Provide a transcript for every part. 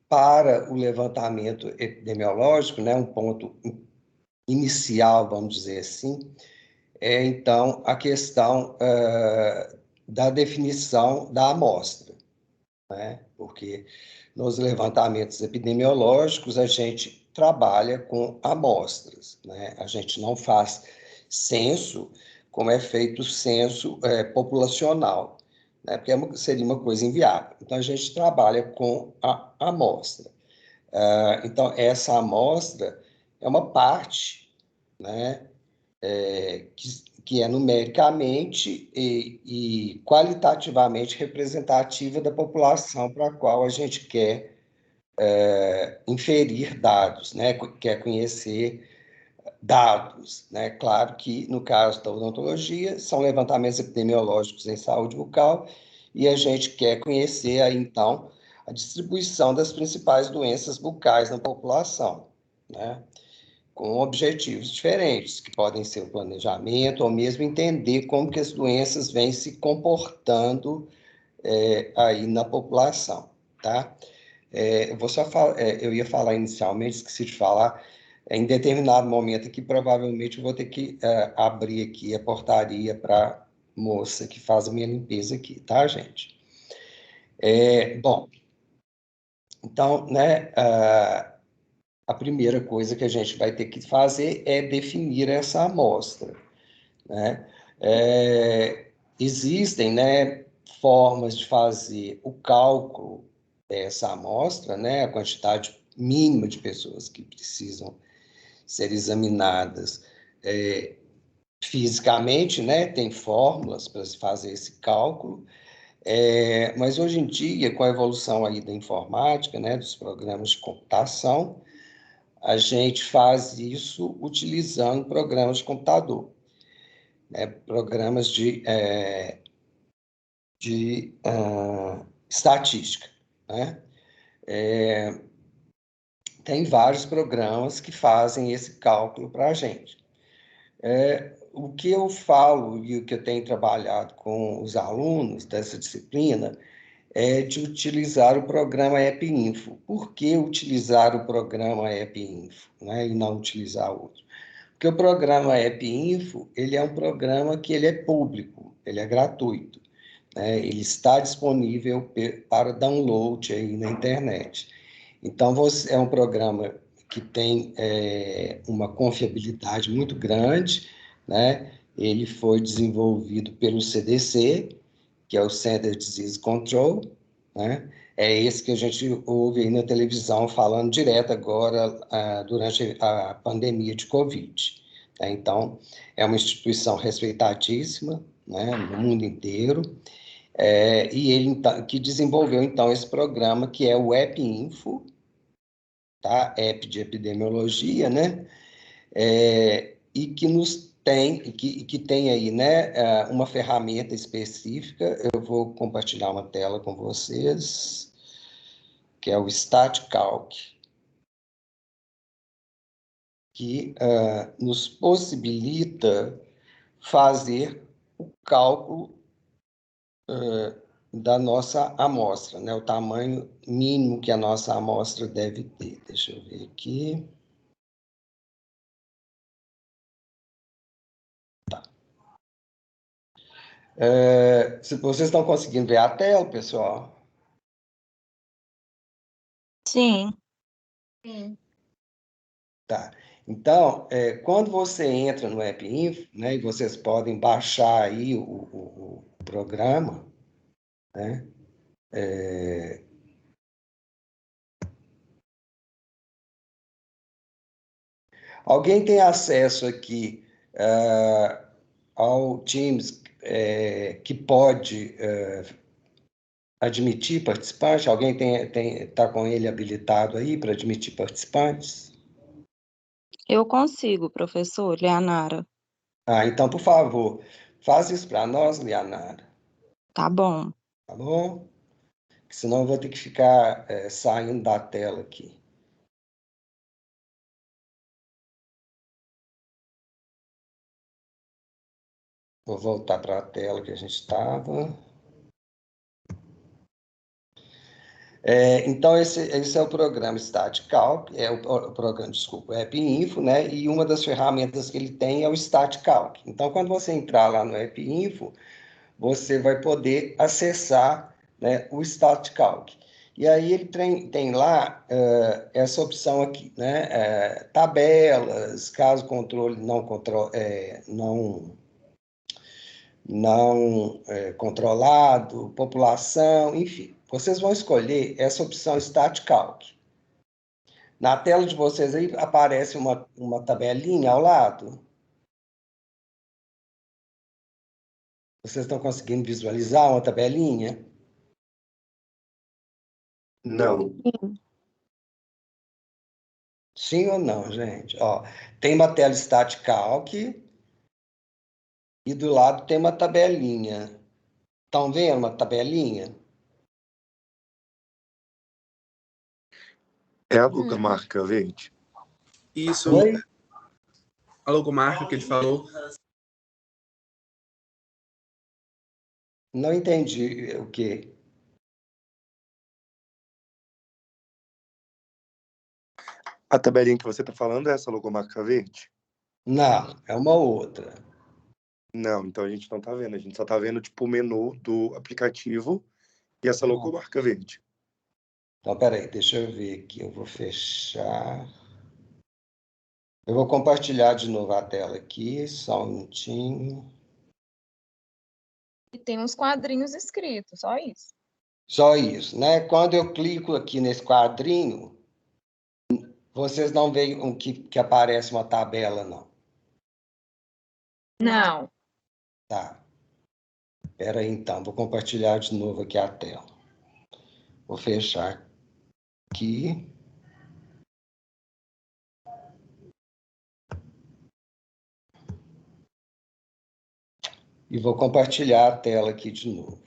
para o levantamento epidemiológico, né, um ponto inicial, vamos dizer assim, é, então, a questão da definição da amostra, né? Porque nos levantamentos epidemiológicos a gente trabalha com amostras, né? A gente não faz censo como é feito o censo populacional, né? Porque seria uma coisa inviável. Então, a gente trabalha com a amostra. Então, essa amostra é uma parte, né, que é numericamente e qualitativamente representativa da população para a qual a gente quer inferir dados, né, quer conhecer dados, né? Claro que, no caso da odontologia, são levantamentos epidemiológicos em saúde bucal e a gente quer conhecer, aí, então, a distribuição das principais doenças bucais na população, né? Com objetivos diferentes, que podem ser o planejamento ou mesmo entender como que as doenças vêm se comportando aí na população, tá? Eu ia falar inicialmente, esqueci de falar, em determinado momento aqui, provavelmente eu vou ter que abrir aqui a portaria para a moça que faz a minha limpeza aqui, tá, gente? Bom, então, né, a primeira coisa que a gente vai ter que fazer é definir essa amostra, né? Existem, né, formas de fazer o cálculo dessa amostra, né, a quantidade mínima de pessoas que precisam ser examinadas fisicamente, né, tem fórmulas para se fazer esse cálculo, mas hoje em dia, com a evolução aí da informática, né, dos programas de computação, a gente faz isso utilizando programas de computador, né, programas de estatística, né? Tem vários programas que fazem esse cálculo para a gente. O que eu falo e o que eu tenho trabalhado com os alunos dessa disciplina é de utilizar o programa EpiInfo. Por que utilizar o programa EpiInfo, né, e não utilizar outro? Porque o programa EpiInfo, ele é um programa que ele é público, ele é gratuito, né? Ele está disponível para download aí na internet. Então, é um programa que tem uma confiabilidade muito grande, né? Ele foi desenvolvido pelo CDC, que é o Center Disease Control, né? É esse que a gente ouve aí na televisão falando direto agora durante a pandemia de Covid. Né? Então, é uma instituição respeitadíssima, né, no mundo inteiro, e ele então, que desenvolveu então esse programa que é o EpiInfo, tá? App de epidemiologia, né? E que que tem aí, né, uma ferramenta específica. Eu vou compartilhar uma tela com vocês, que é o StatCalc, que nos possibilita fazer o cálculo da nossa amostra, né, o tamanho mínimo que a nossa amostra deve ter. Deixa eu ver aqui. Se vocês estão conseguindo ver a tela, pessoal? Sim. Tá. Então, quando você entra no EpiInfo, né, e vocês podem baixar aí o programa, né? Alguém tem acesso aqui ao Teams que pode admitir participantes? Alguém está com ele habilitado aí para admitir participantes? Eu consigo, professor Leonara. Então, por favor, faz isso para nós, Leonara. Tá bom. Tá bom? Senão eu vou ter que ficar saindo da tela aqui. Vou voltar para a tela que a gente estava. Então, esse é o programa StatCalc, é o programa, desculpa, o AppInfo, né? E uma das ferramentas que ele tem é o StatCalc. Então, quando você entrar lá no AppInfo, você vai poder acessar, né, o StatCalc. E aí ele tem lá essa opção aqui, né? Tabelas, caso o controle não controlado, população, enfim. Vocês vão escolher essa opção StatCalc. Na tela de vocês aí aparece uma tabelinha ao lado. Vocês estão conseguindo visualizar uma tabelinha? Não. Sim ou não, gente? Ó, tem uma tela StatCalc e do lado tem uma tabelinha. Estão vendo uma tabelinha? É a logomarca verde? Isso, Oi? a logomarca que ele falou. Não entendi o quê. A tabelinha que você está falando é essa logomarca verde? Não, é uma outra. Não, então a gente não está vendo. A gente só está vendo tipo o menu do aplicativo e essa logomarca verde. Então, peraí, deixa eu ver aqui. Eu vou fechar. Eu vou compartilhar de novo a tela aqui, só um minutinho. E tem uns quadrinhos escritos, só isso. Só isso, né? Quando eu clico aqui nesse quadrinho, vocês não veem que aparece uma tabela, não. Não. Tá. Espera aí, então. Vou compartilhar de novo aqui a tela. Vou fechar aqui. E vou compartilhar a tela aqui de novo.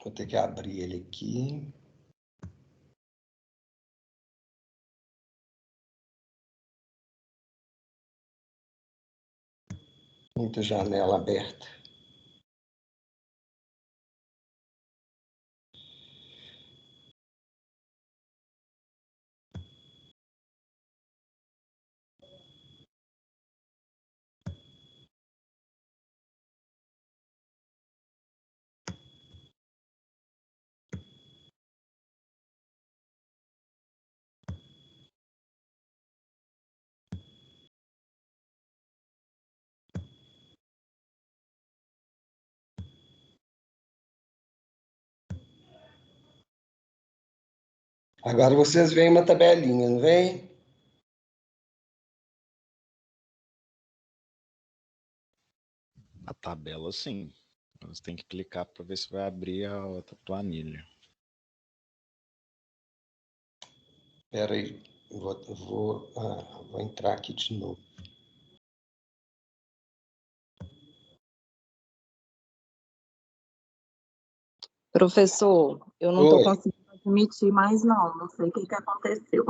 Vou ter que abrir ele aqui. Muita janela aberta. Agora vocês veem uma tabelinha, não vem? A tabela, sim. Você tem que clicar para ver se vai abrir a outra planilha. Espera aí, vou entrar aqui de novo. Professor, eu não estou Oi, conseguindo admitir mais, não. Não sei o que aconteceu.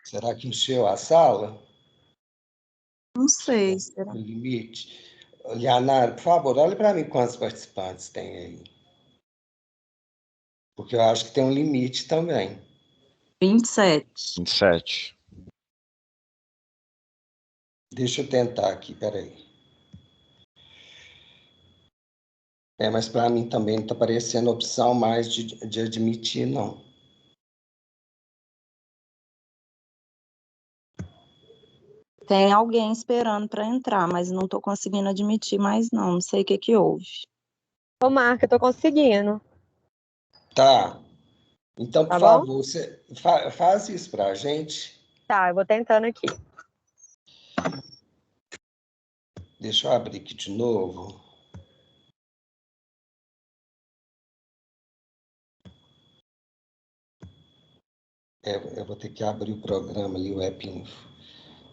será que encheu a sala? Não sei. O limite? Leonardo, por favor, olha para mim quantos participantes tem aí. Porque eu acho que tem um limite também. 27. 27. Deixa eu tentar aqui, peraí. Mas para mim também não está aparecendo opção mais de admitir, não. Tem alguém esperando para entrar, mas não estou conseguindo admitir mais, não. Não sei o que houve. Ô, Marca, eu tô conseguindo. Tá. Então, por Tá bom? favor, você faz isso para a gente. Tá, eu vou tentando aqui. Deixa eu abrir aqui de novo. Eu vou ter que abrir o programa ali, o AppInfo.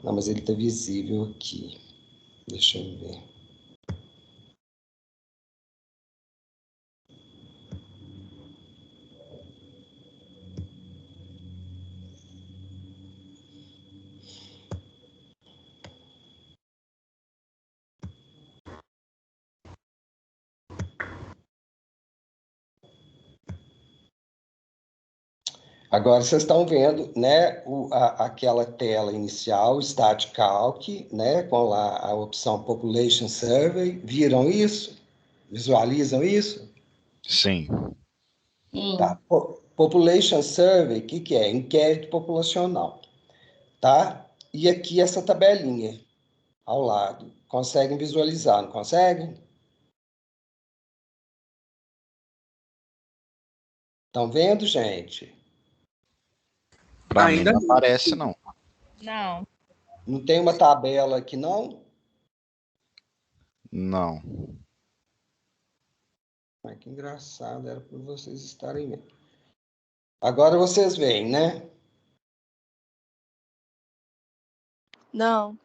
Não, mas ele está visível aqui. Deixa eu ver. Agora vocês estão vendo, né, aquela tela inicial, Stat Calc, né, com lá a opção Population Survey. Viram isso? Visualizam isso? Sim. Tá. Population Survey, o que é? Inquérito populacional, tá? E aqui essa tabelinha ao lado. Conseguem visualizar, não conseguem? Estão vendo, gente? Para mim Ainda não não. aparece, não. Não. Não tem uma tabela aqui, não? Não. Ai, que engraçado, era para vocês estarem vendo. Agora vocês veem, né? Não.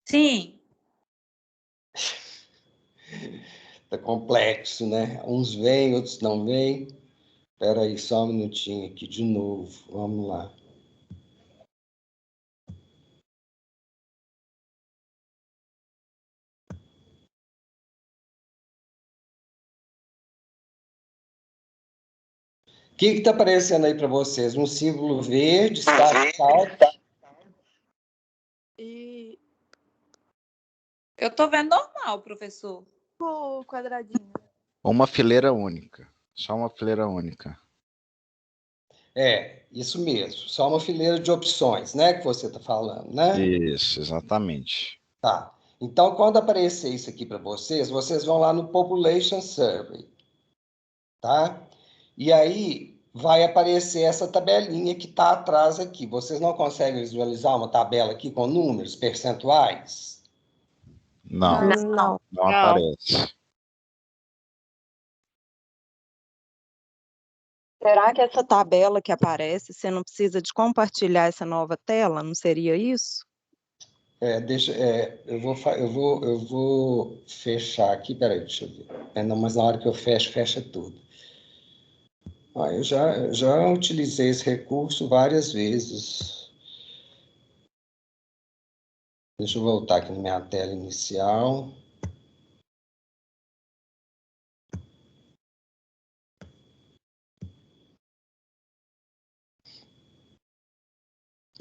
Sim. Tá complexo, né? Uns vêm, outros não vêm. Espera aí, só um minutinho aqui de novo. Vamos lá. O que está aparecendo aí para vocês? Um símbolo verde, Stat Calc. E Eu tô vendo normal, professor. o quadradinho? Uma fileira única. Só uma fileira única. É, isso mesmo. Só uma fileira de opções, né? Que você está falando, né? Isso, exatamente. Tá. Então, quando aparecer isso aqui para vocês, vocês vão lá no Population Survey, tá? E aí vai aparecer essa tabelinha que está atrás aqui. Vocês não conseguem visualizar uma tabela aqui com números, percentuais? Não, Não. não aparece. Será que essa tabela que aparece, você não precisa de compartilhar essa nova tela? Não seria isso? Eu vou fechar aqui, peraí, deixa eu ver. Não, mas na hora que eu fecho, fecha tudo. Eu já utilizei esse recurso várias vezes. Deixa eu voltar aqui na minha tela inicial.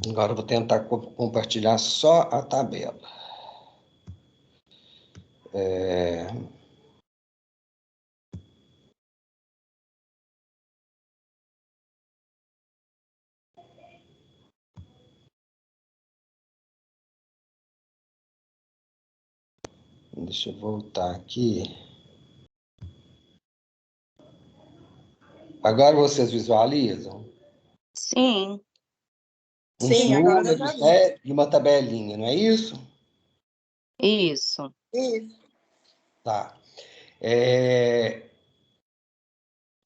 Agora eu vou tentar compartilhar só a tabela. Deixa eu voltar aqui. Agora vocês visualizam? Sim. Uns Sim, agora eu já números, vi. né? E uma tabelinha, não é isso? Isso. Isso. Tá.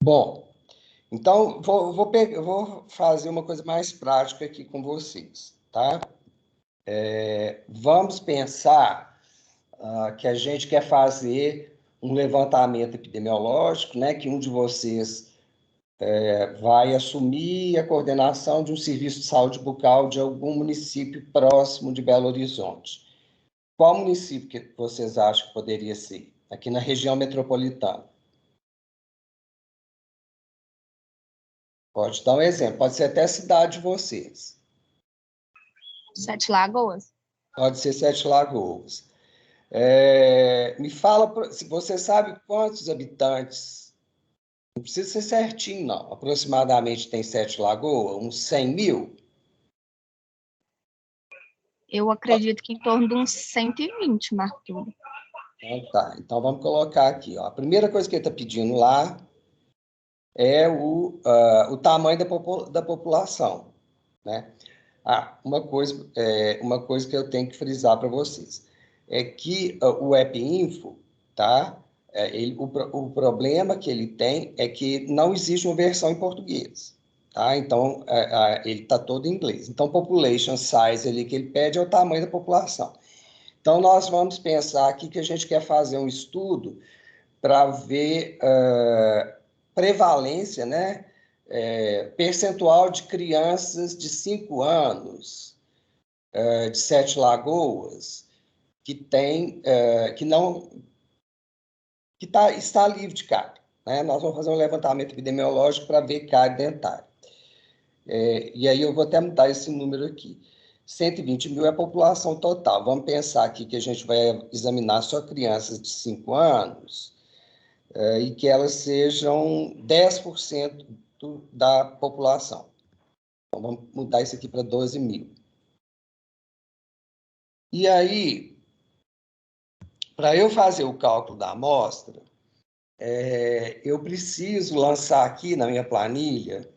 Bom, então vou fazer uma coisa mais prática aqui com vocês, tá? Vamos pensar que a gente quer fazer um levantamento epidemiológico, né? Que um de vocês vai assumir a coordenação de um serviço de saúde bucal de algum município próximo de Belo Horizonte. Qual município que vocês acham que poderia ser? Aqui na região metropolitana. Pode dar um exemplo, pode ser até a cidade de vocês. Sete Lagoas. Pode ser Sete Lagoas. Me fala, se você sabe quantos habitantes, não precisa ser certinho, não. Aproximadamente tem Sete Lagoas, uns 100 mil? Eu acredito que em torno de uns 120, Marquinhos. Então, tá. Então, vamos colocar aqui. Ó. A primeira coisa que ele está pedindo lá é o tamanho da população, né? Uma coisa que eu tenho que frisar para vocês é que o EPInfo, tá? O problema que ele tem é que não existe uma versão em português, tá? Então, ele está todo em inglês. Então, population size ali que ele pede é o tamanho da população. Então, nós vamos pensar aqui que a gente quer fazer um estudo para ver prevalência, né? Percentual de crianças de 5 anos, de Sete Lagoas, que que está livre de cárie. Né? Nós vamos fazer um levantamento epidemiológico para ver cárie dentária. E aí eu vou até mudar esse número aqui. 120 mil é a população total. Vamos pensar aqui que a gente vai examinar só crianças de 5 anos e que elas sejam 10% da população. Então, vamos mudar isso aqui para 12 mil. E aí, para eu fazer o cálculo da amostra, eu preciso lançar aqui na minha planilha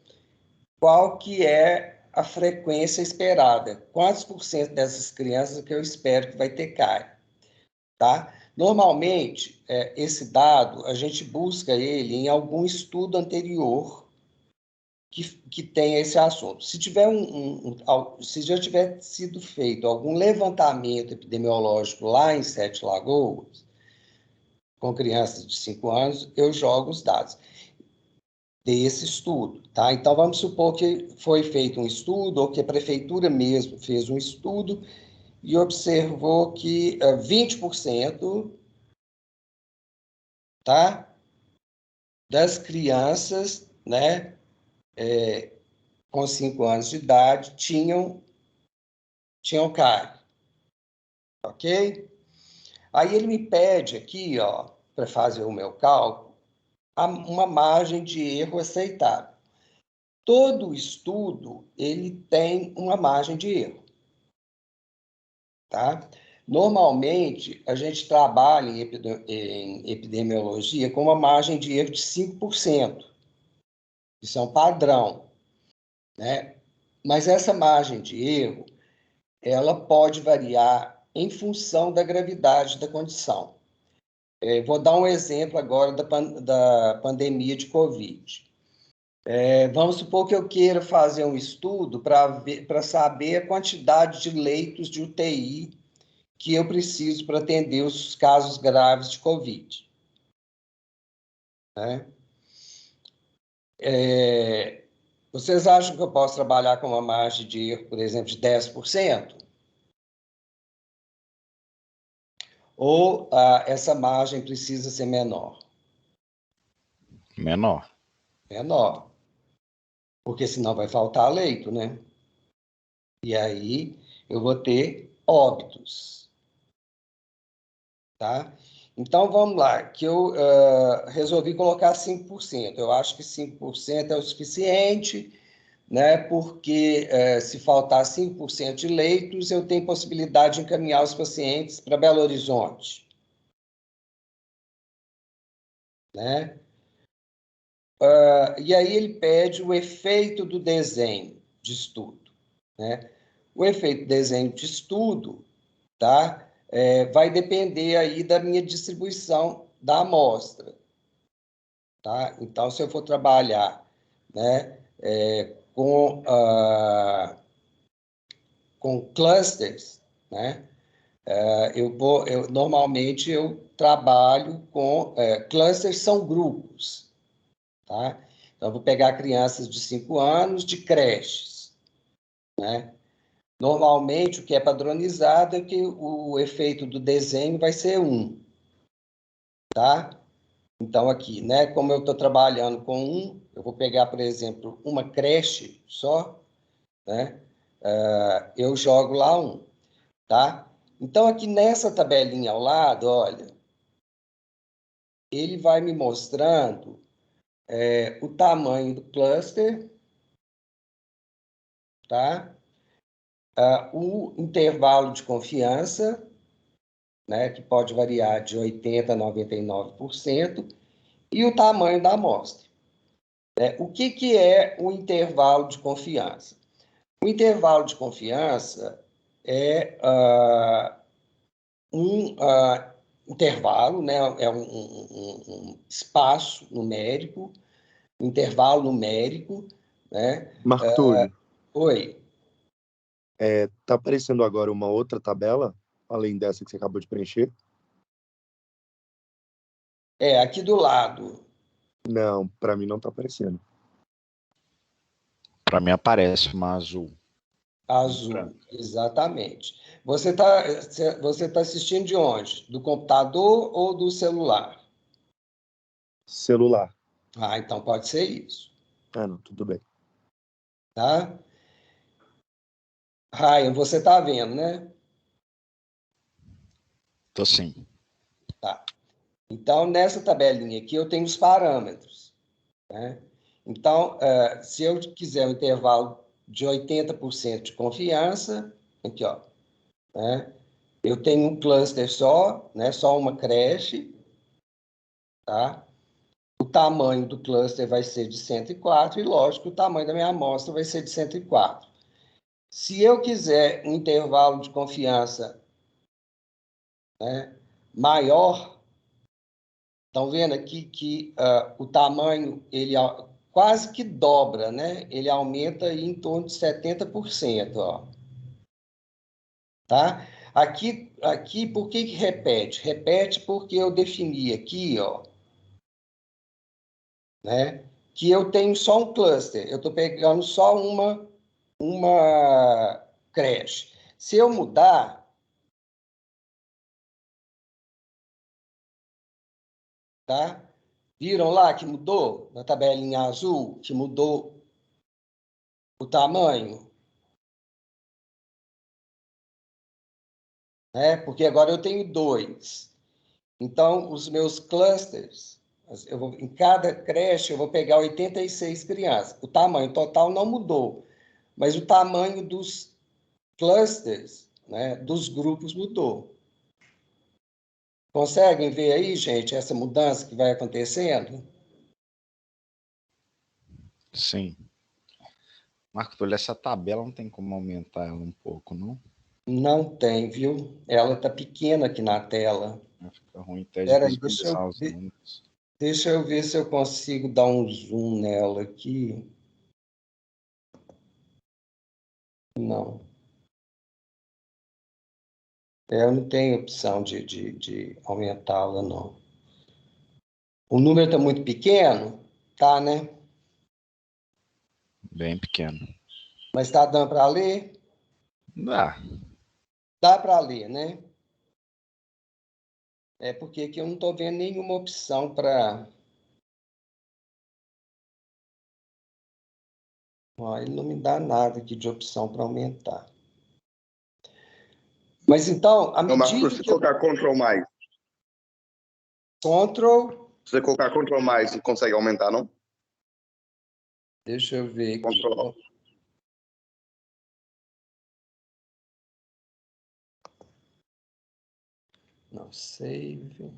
qual que é a frequência esperada, quantos por cento dessas crianças que eu espero que vai ter cárie, tá? Normalmente, esse dado, a gente busca ele em algum estudo anterior que tenha esse assunto. Se tiver se já tiver sido feito algum levantamento epidemiológico lá em Sete Lagoas, com crianças de 5 anos, eu jogo os dados desse estudo, tá? Então, vamos supor que foi feito um estudo, ou que a prefeitura mesmo fez um estudo e observou que 20%, tá, das crianças, né, com 5 anos de idade tinham cárie, ok? Aí ele me pede aqui, ó, para fazer o meu cálculo, uma margem de erro aceitável. Todo estudo, ele tem uma margem de erro, tá? Normalmente, a gente trabalha em epidemiologia com uma margem de erro de 5%. Isso é um padrão, né? Mas essa margem de erro, ela pode variar em função da gravidade da condição. Vou dar um exemplo agora da pandemia de Covid. Vamos supor que eu queira fazer um estudo para saber a quantidade de leitos de UTI que eu preciso para atender os casos graves de Covid. Né? Vocês acham que eu posso trabalhar com uma margem de erro, por exemplo, de 10%? Ou essa margem precisa ser menor? Menor. Menor. Porque senão vai faltar leito, né? E aí eu vou ter óbitos. Tá? Então, vamos lá, que eu resolvi colocar 5%. Eu acho que 5% é o suficiente, né? Porque se faltar 5% de leitos, eu tenho possibilidade de encaminhar os pacientes para Belo Horizonte. Né? E aí ele pede o efeito do desenho de estudo. Né? O efeito do desenho de estudo, tá? Vai depender aí da minha distribuição da amostra. Tá? Então, se eu for trabalhar, né, com clusters, né, normalmente eu trabalho com clusters, são grupos. Tá? Então, eu vou pegar crianças de 5 anos de creches. Né? Normalmente, o que é padronizado é que o efeito do desenho vai ser 1. Tá? Então, aqui, né, como eu estou trabalhando com eu vou pegar, por exemplo, uma creche só, né, eu jogo lá 1. Tá? Então, aqui nessa tabelinha ao lado, olha, ele vai me mostrando o tamanho do cluster, tá? O intervalo de confiança, né, que pode variar de 80% a 99%, e o tamanho da amostra. O que é o intervalo de confiança? O intervalo de confiança é um intervalo, né, é um espaço numérico, um intervalo numérico. Né? Marco Túlio, Oi. Tá aparecendo agora uma outra tabela, além dessa que você acabou de preencher? Aqui do lado. Não, para mim não tá aparecendo. Para mim aparece uma azul. Azul, exatamente. Você tá assistindo de onde? Do computador ou do celular? Celular. Ah, então pode ser isso, Ah, não, tudo bem. tá? Ryan, você está vendo, né? Tô sim. Tá. Então, nessa tabelinha aqui, eu tenho os parâmetros, né? Então, se eu quiser um intervalo de 80% de confiança, aqui, ó, né? Eu tenho um cluster só, né? Só uma creche, tá? O tamanho do cluster vai ser de 104 e, lógico, o tamanho da minha amostra vai ser de 104. Se eu quiser um intervalo de confiança, né, maior, estão vendo aqui que o tamanho ele quase que dobra, né? Ele aumenta aí em torno de 70%, ó. Tá? Aqui, por que repete? Repete porque eu defini aqui, ó, né, que eu tenho só um cluster. Eu estou pegando só uma creche. Se eu mudar, tá? Viram lá que mudou? Na tabelinha azul, que mudou o tamanho? Né? Porque agora eu tenho 2. Então, os meus clusters, em cada creche, eu vou pegar 86 crianças. O tamanho total não mudou, mas o tamanho dos clusters, né, dos grupos mudou. Conseguem ver aí, gente, essa mudança que vai acontecendo? Sim. Marco Túlio, essa tabela não tem como aumentar ela um pouco, não? Não tem, viu? Ela está pequena aqui na tela. Fica ruim até de Espera aí, visualizar os números. deixa eu ver se eu consigo dar um zoom nela aqui. Não. Eu não tenho opção de aumentá-la, não. O número está muito pequeno? Tá, né? Bem pequeno. Mas está dando para ler? Dá. Dá para ler, né? É porque aqui eu não estou vendo nenhuma opção para... Ele não me dá nada aqui de opção para aumentar. Mas então, à Não, Marco, medida se que eu... colocar Ctrl mais, Ctrl... se você colocar Ctrl mais, você consegue aumentar, não? Deixa eu ver aqui. Ctrl. Não, save.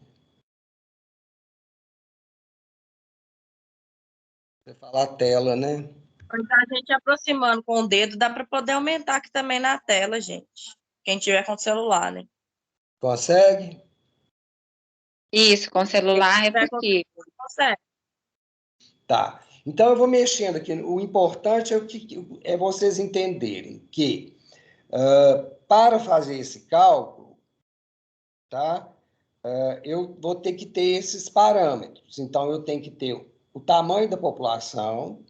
Você fala a tela, né? A gente aproximando com o dedo, dá para poder aumentar aqui também na tela, gente. Quem tiver com celular, né? Consegue? Isso, com celular é Quem tiver com possível. celular, consegue. Tá. Então, eu vou mexendo aqui. O importante é vocês entenderem que, para fazer esse cálculo, tá? Eu vou ter que ter esses parâmetros. Então, eu tenho que ter o tamanho da população,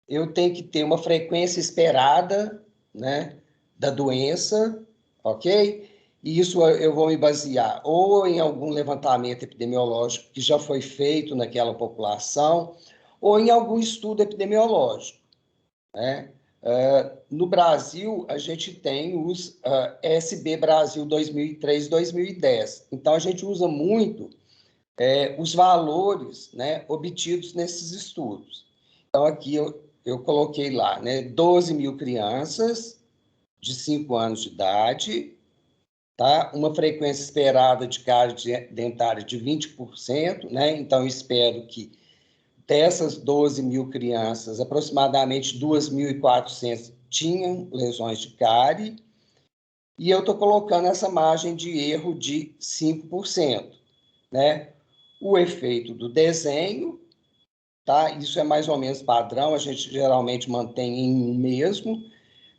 eu tenho que ter uma frequência esperada, né, da doença, ok? E isso eu vou me basear ou em algum levantamento epidemiológico que já foi feito naquela população, ou em algum estudo epidemiológico, né? No Brasil, a gente tem os SB Brasil 2003-2010. Então, a gente usa muito os valores, né, obtidos nesses estudos. Então, aqui eu coloquei lá, né, 12 mil crianças de 5 anos de idade, tá? Uma frequência esperada de cárie dentária de 20%, né? Então, eu espero que dessas 12 mil crianças, aproximadamente 2.400 tinham lesões de cárie, e eu estou colocando essa margem de erro de 5%, né? O efeito do desenho, tá? Isso é mais ou menos padrão, a gente geralmente mantém em um mesmo,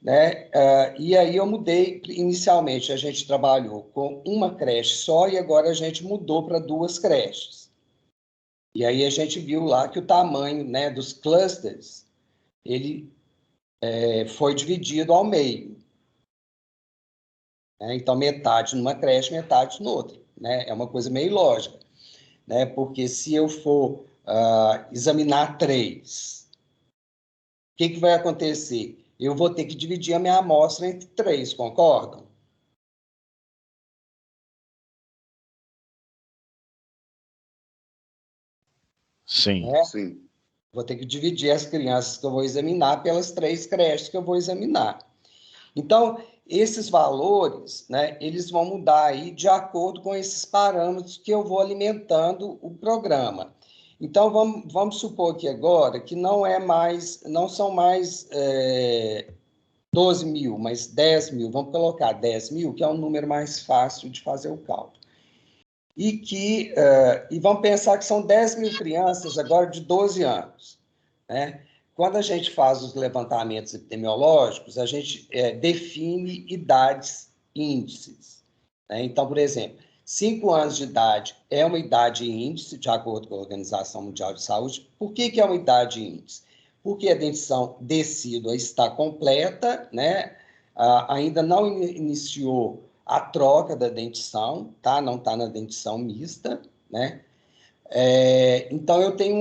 né? E aí eu mudei, inicialmente a gente trabalhou com uma creche só e agora a gente mudou para 2 creches. E aí a gente viu lá que o tamanho, né, dos clusters, ele foi dividido ao meio. Né? Então, metade numa creche, metade noutra. Né? É uma coisa meio lógica. né? Porque se eu for examinar 3, o que vai acontecer? Eu vou ter que dividir a minha amostra entre 3, concordam? Sim. Né? Sim. Vou ter que dividir as crianças que eu vou examinar pelas 3 creches que eu vou examinar. Então, esses valores, né, eles vão mudar aí de acordo com esses parâmetros que eu vou alimentando o programa. Então, vamos supor que agora que não são mais 12 mil, mas 10 mil. Vamos colocar 10 mil, que é um número mais fácil de fazer o cálculo. E vamos pensar que são 10 mil crianças agora de 12 anos, né? Quando a gente faz os levantamentos epidemiológicos, a gente define idades índices, né? Então, por exemplo, 5 anos de idade é uma idade índice, de acordo com a Organização Mundial de Saúde. Por que é uma idade índice? Porque a dentição decídua está completa, né? Ainda não iniciou a troca da dentição, tá? Não está na dentição mista, né? Então, eu tenho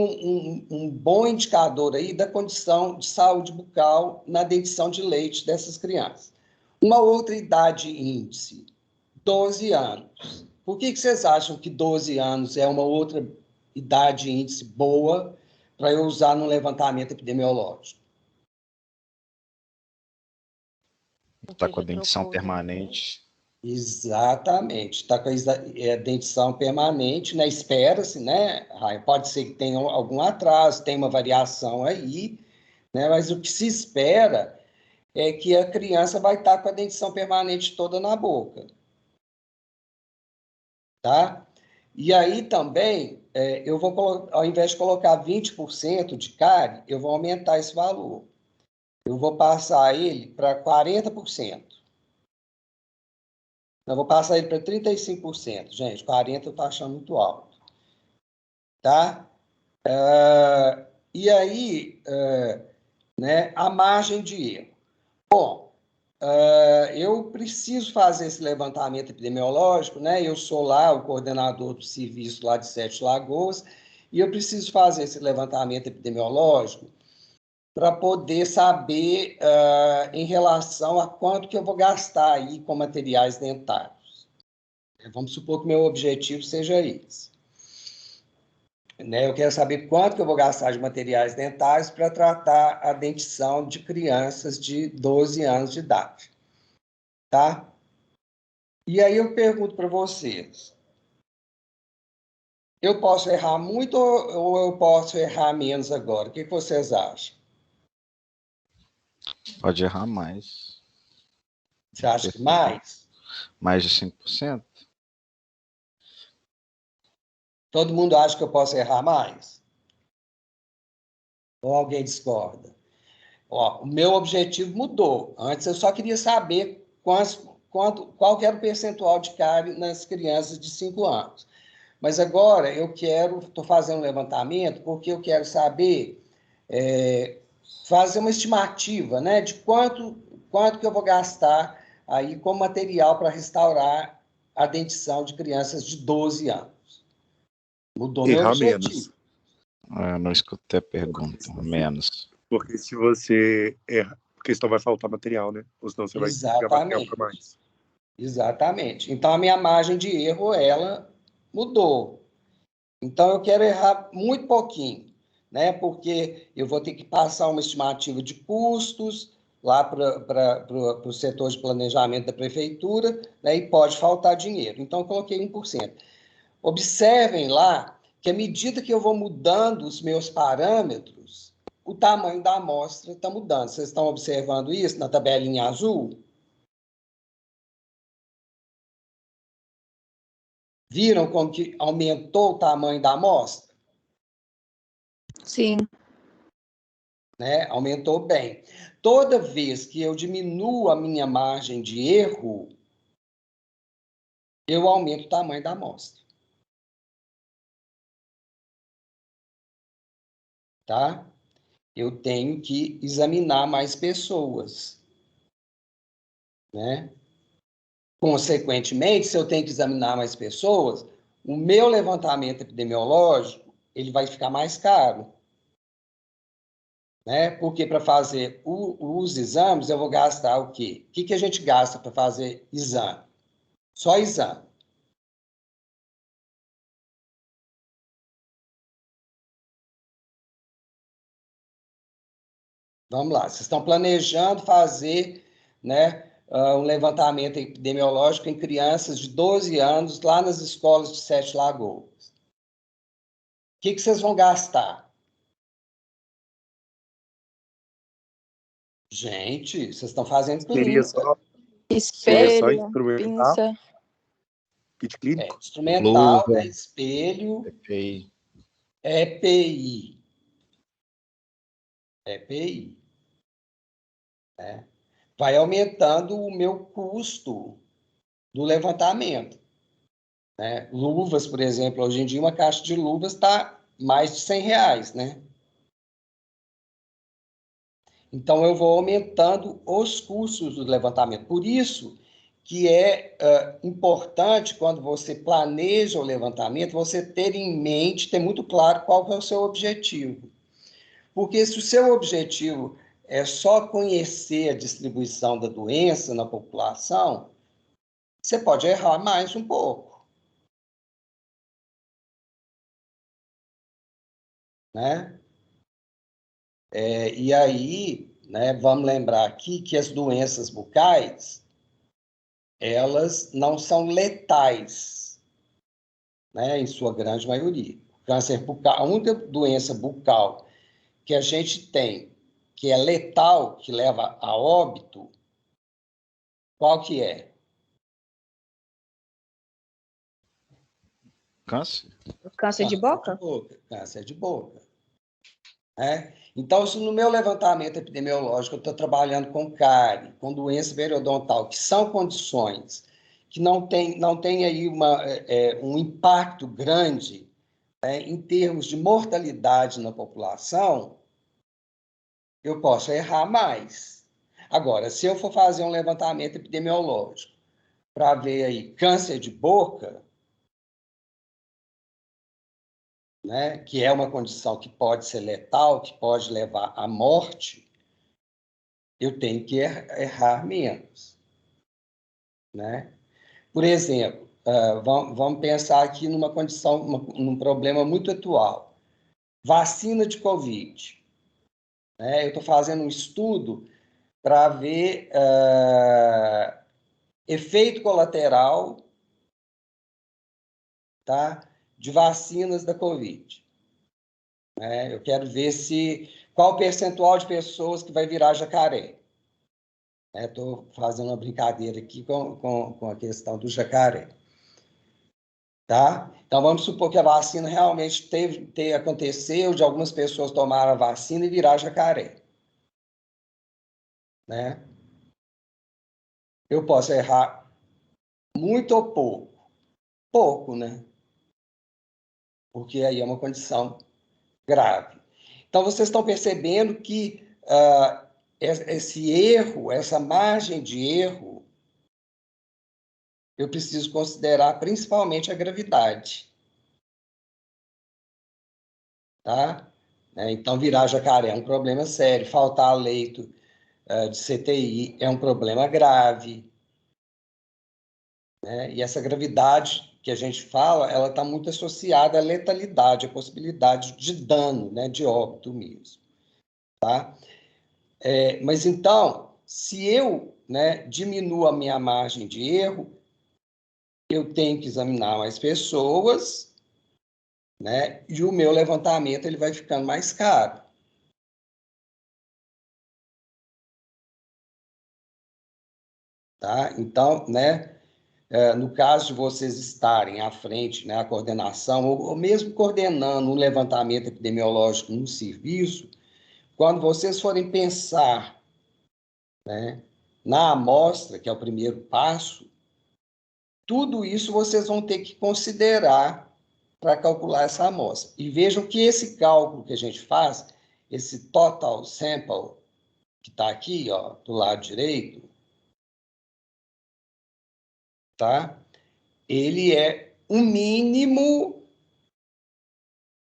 um bom indicador aí da condição de saúde bucal na dentição de leite dessas crianças. Uma outra idade índice, 12 anos. Por que vocês acham que 12 anos é uma outra idade índice boa para eu usar no levantamento epidemiológico? Está com a dentição permanente. Exatamente, está com a dentição permanente, né? Espera-se, né? Pode ser que tenha algum atraso, tem uma variação aí, né? Mas o que se espera é que a criança vai estar com a dentição permanente toda na boca, tá? E aí também, eu vou, ao invés de colocar 20% de cárie, eu vou aumentar esse valor. Eu vou passar ele para 40%. Eu vou passar ele para 35%. Gente, 40% eu estou achando muito alto. Tá? E aí, né, a margem de erro. Bom, eu preciso fazer esse levantamento epidemiológico, né? Eu sou lá o coordenador do serviço lá de Sete Lagoas, e eu preciso fazer esse levantamento epidemiológico para poder saber em relação a quanto que eu vou gastar aí com materiais dentários. Vamos supor que meu objetivo seja esse. Né? Eu quero saber quanto que eu vou gastar de materiais dentários para tratar a dentição de crianças de 12 anos de idade. Tá? E aí eu pergunto para vocês, eu posso errar muito ou eu posso errar menos agora? O que vocês acham? Pode errar mais. Você acha que mais? Mais de 5%? Todo mundo acha que eu posso errar mais? Ou alguém discorda? Ó, o meu objetivo mudou. Antes eu só queria saber qual que era o percentual de cárie nas crianças de 5 anos. Mas agora estou fazendo um levantamento porque eu quero saber, fazer uma estimativa, né, de quanto que eu vou gastar aí com material para restaurar a dentição de crianças de 12 anos. Mudou meu objetivo. Eu não escutei a pergunta. Menos. Porque se você erra, porque senão vai faltar material, né? Ou senão você vai pegar material para mais. Exatamente. Então, a minha margem de erro, ela mudou. Então, eu quero errar muito pouquinho, né? Porque eu vou ter que passar uma estimativa de custos lá para o setor de planejamento da prefeitura, né? E pode faltar dinheiro. Então, eu coloquei 1%. Observem lá que à medida que eu vou mudando os meus parâmetros, o tamanho da amostra está mudando. Vocês estão observando isso na tabelinha azul? Viram como que aumentou o tamanho da amostra? Sim. Né? Aumentou bem. Toda vez que eu diminuo a minha margem de erro, eu aumento o tamanho da amostra. Tá? Eu tenho que examinar mais pessoas, né? Consequentemente, se eu tenho que examinar mais pessoas, o meu levantamento epidemiológico ele vai ficar mais caro. Né? Porque para fazer os exames, eu vou gastar o quê? O que a gente gasta para fazer exame? Só exame. Vamos lá, vocês estão planejando fazer, né, um levantamento epidemiológico em crianças de 12 anos lá nas escolas de Sete Lagoas. O que vocês vão gastar? Gente, vocês estão fazendo Seria clínica. só Espelho, instrumental, pinça. kit clínico? Instrumental, Luva. né, espelho, EPI. EPI. EPI. Né? Vai aumentando o meu custo do levantamento. Né? Luvas, por exemplo, hoje em dia uma caixa de luvas está mais de R$100, né? Então, eu vou aumentando os custos do levantamento. Por isso que é importante, quando você planeja o levantamento, você ter em mente, ter muito claro qual é o seu objetivo. Porque se o seu objetivo é só conhecer a distribuição da doença na população, você pode errar mais um pouco. Né? E aí, né, vamos lembrar aqui que as doenças bucais, elas não são letais, né, em sua grande maioria. Câncer bucal, a única doença bucal que a gente tem, que é letal, que leva a óbito, qual que é? Câncer? Câncer de boca? Câncer de boca. Né? Então, se no meu levantamento epidemiológico eu estou trabalhando com cárie, com doença periodontal, que são condições que não tem aí um impacto grande, né, em termos de mortalidade na população, eu posso errar mais. Agora, se eu for fazer um levantamento epidemiológico para ver aí câncer de boca, né, que é uma condição que pode ser letal, que pode levar à morte, eu tenho que errar menos. Né? Por exemplo, vamos pensar aqui numa condição, num problema muito atual. Vacina de Covid. Né? Eu estou fazendo um estudo para ver efeito colateral, tá, de vacinas da Covid. Né? Eu quero ver qual o percentual de pessoas que vai virar jacaré. Estou fazendo uma brincadeira aqui com a questão do jacaré. Tá? Então, vamos supor que a vacina realmente aconteceu, de algumas pessoas tomaram a vacina e virar jacaré. Né? Eu posso errar muito ou pouco? Pouco, né? Porque aí é uma condição grave. Então, vocês estão percebendo que esse erro, essa margem de erro, eu preciso considerar principalmente a gravidade. Tá? Então, virar jacaré é um problema sério. Faltar leito de CTI é um problema grave. Né? E essa gravidade que a gente fala, ela está muito associada à letalidade, à possibilidade de dano, né? De óbito mesmo. Tá? Mas então, se eu, né, diminuo a minha margem de erro, eu tenho que examinar mais pessoas, né? E o meu levantamento ele vai ficando mais caro. Tá? Então, né, no caso de vocês estarem à frente, né, a coordenação, ou mesmo coordenando um levantamento epidemiológico no serviço, quando vocês forem pensar, né, na amostra, que é o primeiro passo, tudo isso vocês vão ter que considerar para calcular essa amostra. E vejam que esse cálculo que a gente faz, esse total sample, que está aqui, ó, do lado direito, tá? Ele é um mínimo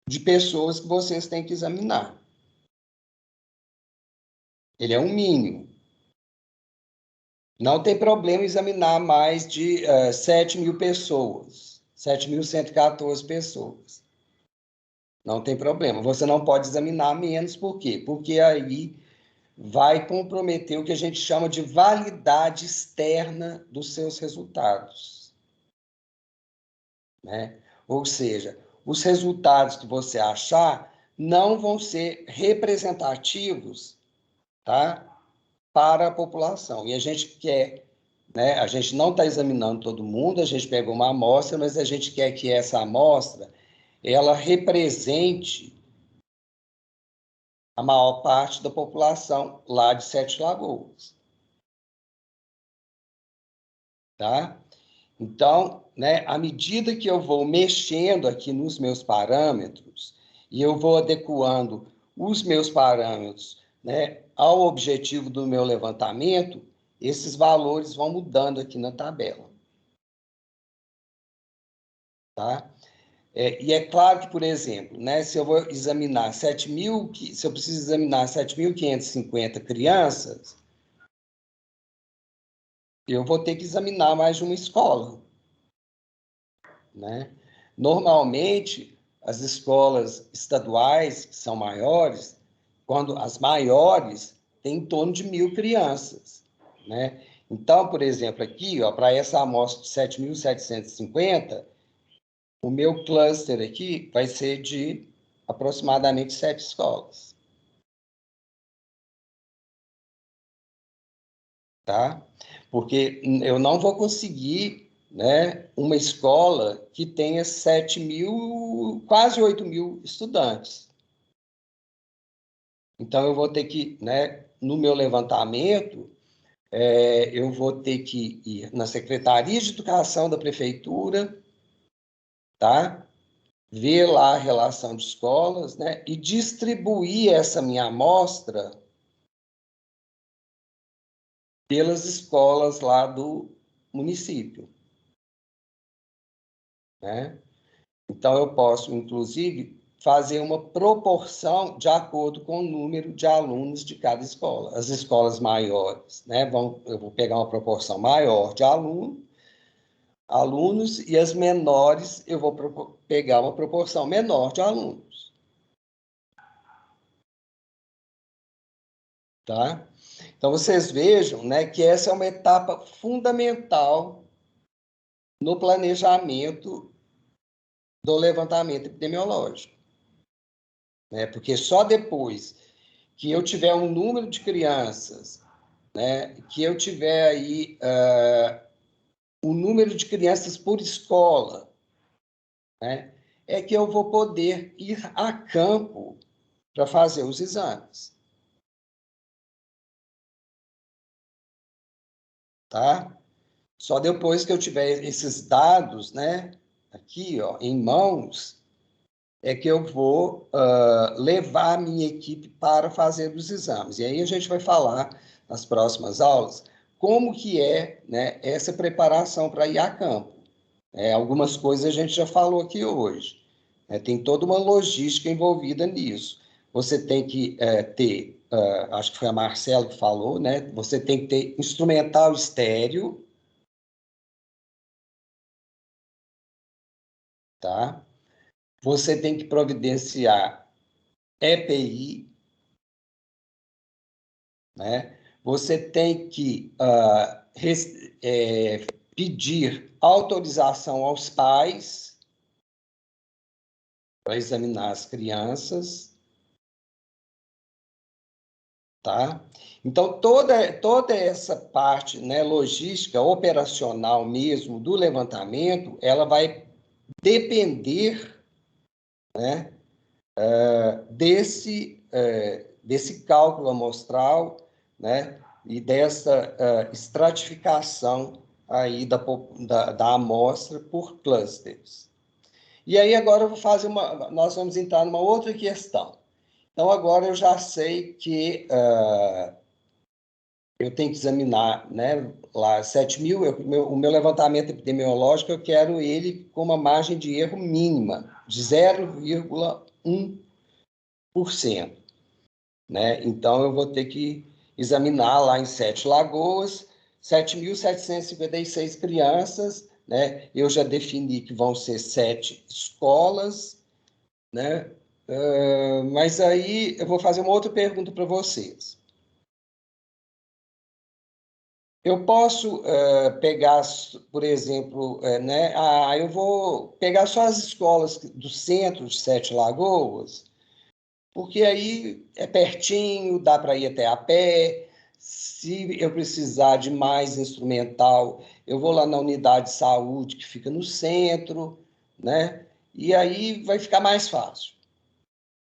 de pessoas que vocês têm que examinar. Ele é um mínimo. Não tem problema examinar mais de 7.000 pessoas, 7.114 pessoas. Não tem problema. Você não pode examinar menos, por quê? Porque aí vai comprometer o que a gente chama de validade externa dos seus resultados. Né? Ou seja, os resultados que você achar não vão ser representativos, tá? Para a população. E a gente quer, né? A gente não está examinando todo mundo, a gente pegou uma amostra, mas a gente quer que essa amostra ela represente a maior parte da população lá de Sete Lagoas. Tá? Então, né, à medida que eu vou mexendo aqui nos meus parâmetros e eu vou adequando os meus parâmetros, né, ao objetivo do meu levantamento, esses valores vão mudando aqui na tabela. Tá? E é claro que, por exemplo, né, se eu vou examinar se eu preciso examinar 7.550 crianças, eu vou ter que examinar mais de uma escola. Né? Normalmente, as escolas estaduais, que são maiores, quando as maiores, têm em torno de 1.000 crianças. Né? Então, por exemplo, aqui, para essa amostra de 7.750, o meu cluster aqui vai ser de aproximadamente 7 escolas. Tá? Porque eu não vou conseguir, né, uma escola que tenha 7.000, quase 8.000 estudantes. Então, eu vou ter que, né, no meu levantamento, eu vou ter que ir na Secretaria de Educação da Prefeitura, tá? Ver lá a relação de escolas, né, e distribuir essa minha amostra pelas escolas lá do município. Né? Então, eu posso, inclusive, fazer uma proporção de acordo com o número de alunos de cada escola. As escolas maiores, né, eu vou pegar uma proporção maior de alunos, e as menores eu vou pegar uma proporção menor de alunos. Tá? Então, vocês vejam, né, que essa é uma etapa fundamental no planejamento do levantamento epidemiológico. Né? Porque só depois que eu tiver um número de crianças, né, que eu tiver aí o número de crianças por escola, né, é que eu vou poder ir a campo para fazer os exames. Tá? Só depois que eu tiver esses dados, né, aqui, ó, em mãos, é que eu vou levar a minha equipe para fazer os exames. E aí a gente vai falar nas próximas aulas como que é, né, essa preparação para ir a campo. Algumas coisas a gente já falou aqui hoje. Tem toda uma logística envolvida nisso. Você tem que ter, acho que foi a Marcela que falou, né? Você tem que ter instrumental estéreo, tá? Você tem que providenciar EPI, né? Você tem que pedir autorização aos pais para examinar as crianças, tá? Então, toda essa parte, né, logística, operacional mesmo, do levantamento, ela vai depender, né, desse cálculo amostral, né, e dessa estratificação aí da amostra por clusters. E aí agora eu vou fazer nós vamos entrar numa outra questão. Então agora eu já sei que eu tenho que examinar, né, lá 7 mil, o meu levantamento epidemiológico, eu quero ele com uma margem de erro mínima, de 0,1%. Né? Então, eu vou ter que examinar lá em 7 Lagoas, 7.756 crianças, né? Eu já defini que vão ser 7 escolas, né? Mas aí eu vou fazer uma outra pergunta para vocês. Eu posso pegar, por exemplo, né? Eu vou pegar só as escolas do centro de 7 Lagoas, porque aí é pertinho, dá para ir até a pé. Se eu precisar de mais instrumental, eu vou lá na unidade de saúde que fica no centro, né? E aí vai ficar mais fácil.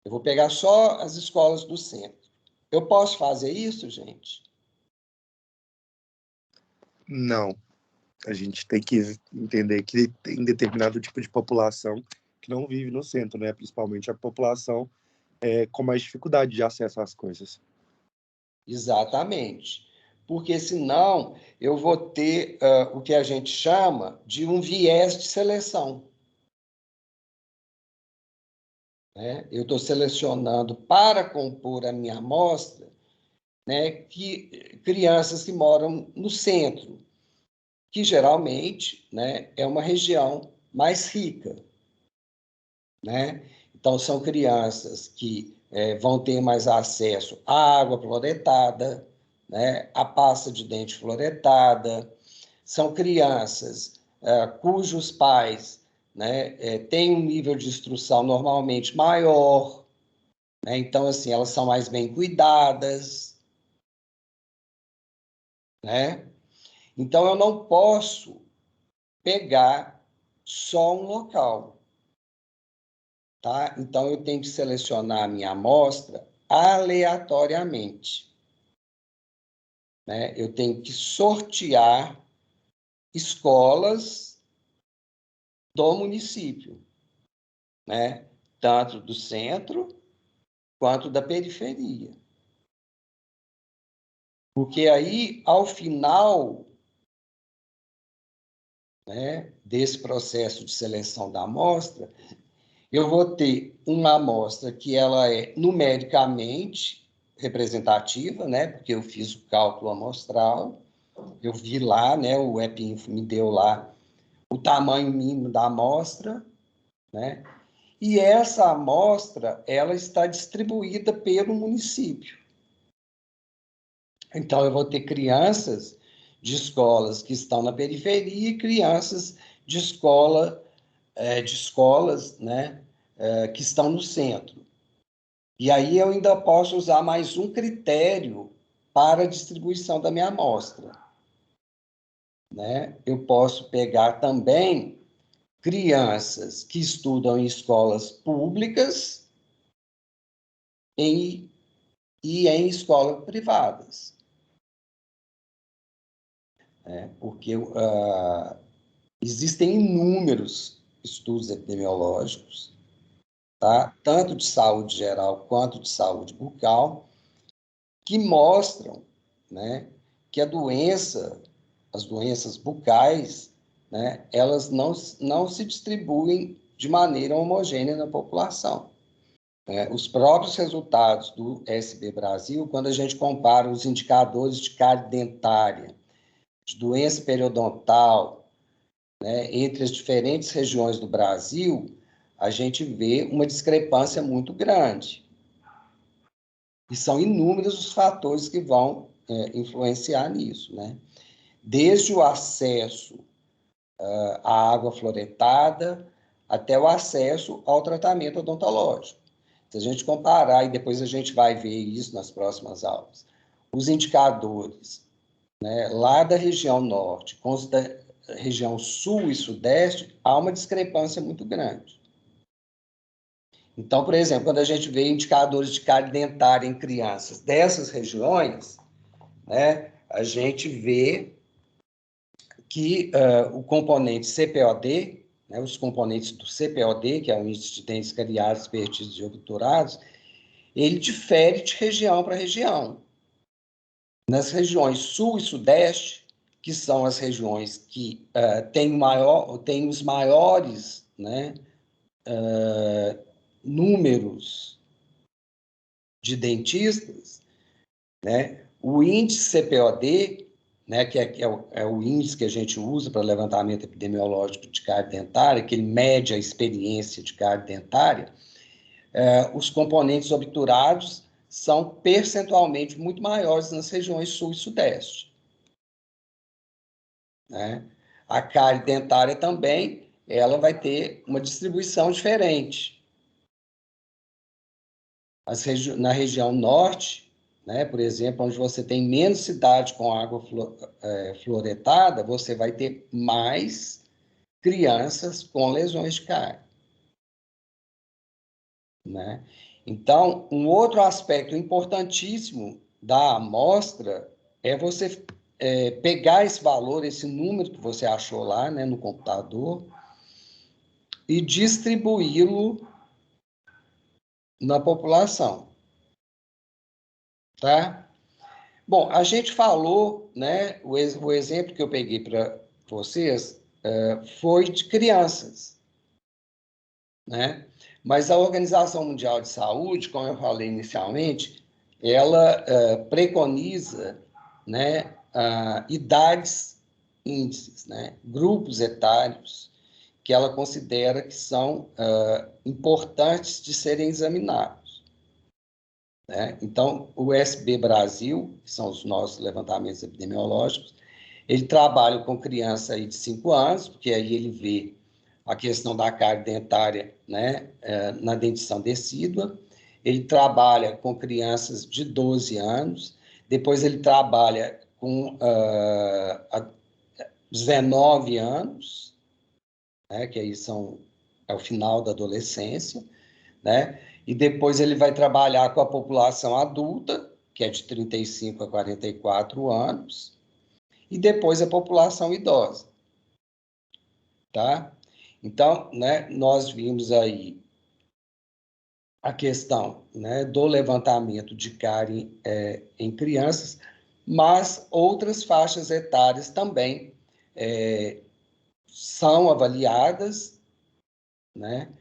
Eu vou pegar só as escolas do centro. Eu posso fazer isso, gente? Não. A gente tem que entender que tem determinado tipo de população que não vive no centro, né? Principalmente a população com mais dificuldade de acesso às coisas. Exatamente. Porque senão eu vou ter o que a gente chama de um viés de seleção. Né? Eu estou selecionando para compor a minha amostra, né, crianças que moram no centro, que geralmente, né, é uma região mais rica. Né? Então, são crianças que vão ter mais acesso à água fluoretada, né, à pasta de dente fluoretada, são crianças cujos pais, né, têm um nível de instrução normalmente maior, né? Então, assim, elas são mais bem cuidadas, né? Então, eu não posso pegar só um local, tá? Então, eu tenho que selecionar a minha amostra aleatoriamente, né? Eu tenho que sortear escolas do município, né? Tanto do centro quanto da periferia. Porque aí, ao final, né, desse processo de seleção da amostra, eu vou ter uma amostra que ela é numericamente representativa, né, porque eu fiz o cálculo amostral, eu vi lá, né, o EPINFO me deu lá o tamanho mínimo da amostra, né, e essa amostra, ela está distribuída pelo município. Então, eu vou ter crianças de escolas que estão na periferia e crianças de escolas, né, que estão no centro. E aí eu ainda posso usar mais um critério para a distribuição da minha amostra. Né? Eu posso pegar também crianças que estudam em escolas públicas e em escolas privadas. Porque existem inúmeros estudos epidemiológicos, tá? Tanto de saúde geral quanto de saúde bucal, que mostram, né, que as doenças bucais, né, elas não se distribuem de maneira homogênea na população. Os próprios resultados do SB Brasil, quando a gente compara os indicadores de cárie dentária, de doença periodontal, né, entre as diferentes regiões do Brasil, a gente vê uma discrepância muito grande. E são inúmeros os fatores que vão influenciar nisso, né? Desde o acesso à água fluoretada até o acesso ao tratamento odontológico. Se a gente comparar, e depois a gente vai ver isso nas próximas aulas, os indicadores, né, lá da região norte com os da região sul e sudeste, há uma discrepância muito grande. Então, por exemplo, quando a gente vê indicadores de cárie dentária em crianças dessas regiões, né, a gente vê que o componente CPOD, né, os componentes do CPOD, que é o índice de dentes cariados, perdidos e obturados, ele difere de região para região. nas regiões sul e sudeste, que são as regiões que têm os maiores, né, números de dentistas, né, o índice CPOD, né, que é o índice que a gente usa para levantamento epidemiológico de cárie dentária, que ele mede a experiência de cárie dentária, os componentes obturados são percentualmente muito maiores nas regiões sul e sudeste, né? A cárie dentária também, ela vai ter uma distribuição diferente. Na região norte, né, por exemplo, onde você tem menos cidade com água fluoretada, você vai ter mais crianças com lesões de cárie, né? Então, um outro aspecto importantíssimo da amostra é você pegar esse valor, esse número que você achou lá, né, no computador, e distribuí-lo na população, tá? Bom, a gente falou, né, o exemplo que eu peguei para vocês foi de crianças, né? Mas a Organização Mundial de Saúde, como eu falei inicialmente, ela preconiza, né, idades índices, né, grupos etários que ela considera que são importantes de serem examinados, né? Então, o SB Brasil, que são os nossos levantamentos epidemiológicos, ele trabalha com criança aí de 5 anos, porque aí ele vê a questão da cárie dentária, né, na dentição decídua. Ele trabalha com crianças de 12 anos, depois ele trabalha com 19 anos, né, que aí é o final da adolescência, né, e depois ele vai trabalhar com a população adulta, que é de 35 a 44 anos, e depois a população idosa, tá? Então, né, nós vimos aí a questão, né, do levantamento de cárie em crianças, mas outras faixas etárias também são avaliadas, né?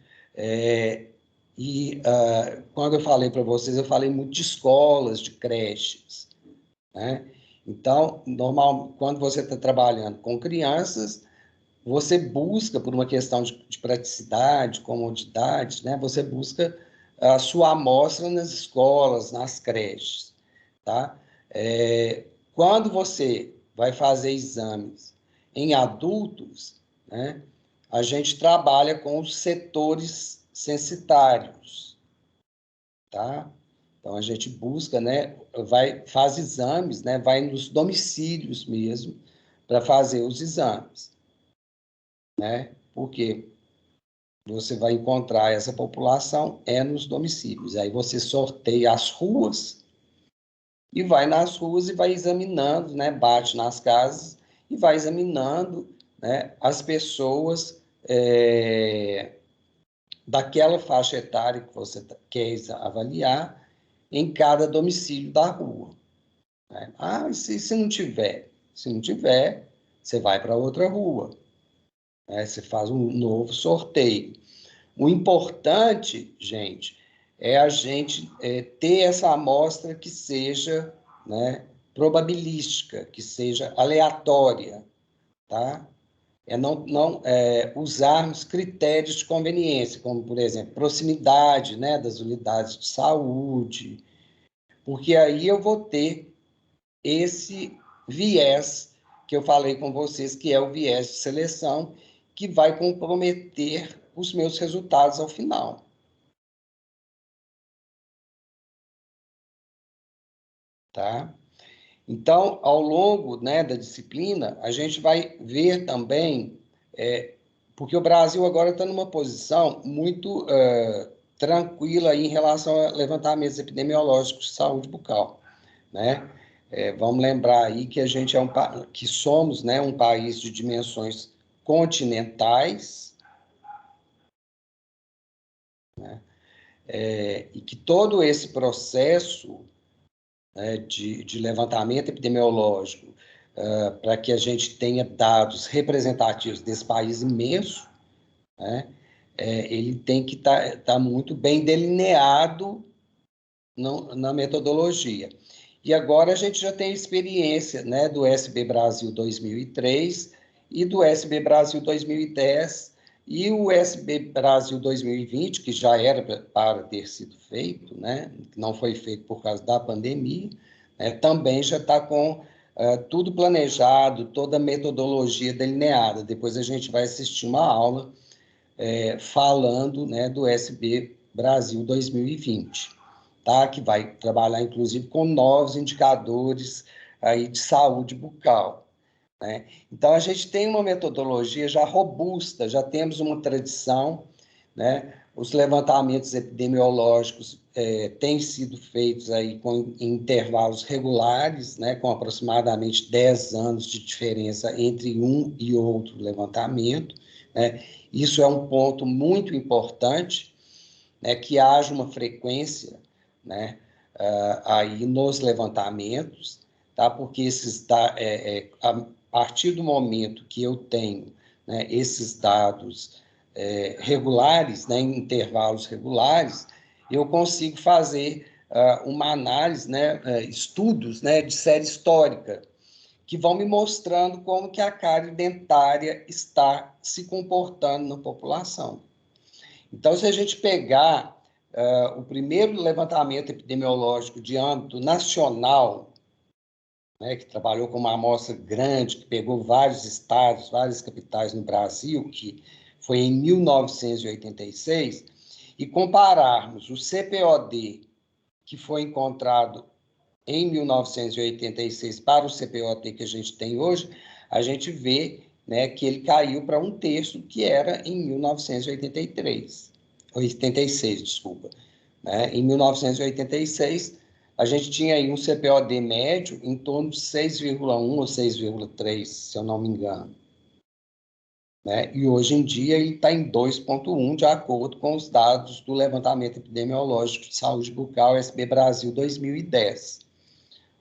Quando eu falei para vocês, eu falei muito de escolas, de creches, né? Então, quando você está trabalhando com crianças, você busca, por uma questão de praticidade, comodidade, né? Você busca a sua amostra nas escolas, nas creches, tá? Quando você vai fazer exames em adultos, né, a gente trabalha com os setores censitários, tá? Então, a gente busca, né, faz exames, né, vai nos domicílios mesmo para fazer os exames, né? Porque você vai encontrar essa população nos domicílios. Aí você sorteia as ruas e vai nas ruas e vai examinando, né? Bate nas casas e vai examinando, né, as pessoas daquela faixa etária que você quer avaliar em cada domicílio da rua, né? Se não tiver? Se não tiver, você vai para outra rua, né? Você faz um novo sorteio. O importante, gente, é a gente ter essa amostra que seja, né, probabilística, que seja aleatória, tá? Não usarmos critérios de conveniência, como, por exemplo, proximidade, né, das unidades de saúde, porque aí eu vou ter esse viés que eu falei com vocês, que é o viés de seleção, que vai comprometer os meus resultados ao final. Tá? Então, ao longo, né, da disciplina, a gente vai ver também, porque o Brasil agora está numa posição muito tranquila em relação a levantamentos epidemiológicos de saúde bucal, né? Vamos lembrar aí que a gente que somos, né, um país de dimensões continentais, né? E que todo esse processo né, de levantamento epidemiológico, para que a gente tenha dados representativos desse país imenso, né, ele tem que estar muito bem delineado na metodologia. E agora a gente já tem experiência, né, do SB Brasil 2003 e do SB Brasil 2010 e o SB Brasil 2020, que já era para ter sido feito, né, não foi feito por causa da pandemia, né, também já está com tudo planejado, toda a metodologia delineada. Depois a gente vai assistir uma aula falando, né, do SB Brasil 2020, tá? Que vai trabalhar, inclusive, com novos indicadores aí de saúde bucal, né? Então, a gente tem uma metodologia já robusta, já temos uma tradição, né? Os levantamentos epidemiológicos têm sido feitos aí em intervalos regulares, né? Com aproximadamente 10 anos de diferença entre um e outro levantamento, né? Isso é um ponto muito importante, né? Que haja uma frequência, né? Aí nos levantamentos, tá? Porque a partir do momento que eu tenho, né, esses dados regulares, né, em intervalos regulares, eu consigo fazer uma análise, né, estudos, né, de série histórica, que vão me mostrando como que a cárie dentária está se comportando na população. Então, se a gente pegar o primeiro levantamento epidemiológico de âmbito nacional, né, que trabalhou com uma amostra grande, que pegou vários estados, várias capitais no Brasil, que foi em 1986, e compararmos o CPOD, que foi encontrado em 1986, para o CPOD que a gente tem hoje, a gente vê, né, que ele caiu para 1/3 do que era em 1986, desculpa. Né? Em 1986, a gente tinha aí um CPOD médio em torno de 6,1 ou 6,3, se eu não me engano. Né? E hoje em dia ele está em 2,1, de acordo com os dados do levantamento epidemiológico de saúde bucal SB Brasil 2010.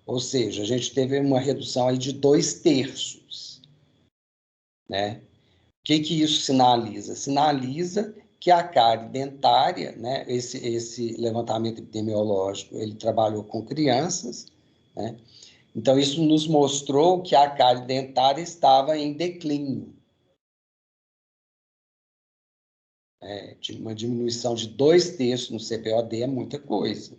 Ou seja, a gente teve uma redução aí de 2/3. Né? O que isso sinaliza? Sinaliza que a cárie dentária, né, esse levantamento epidemiológico, ele trabalhou com crianças, né? Então, isso nos mostrou que a cárie dentária estava em declínio. Uma diminuição de 2/3 no CPOD é muita coisa.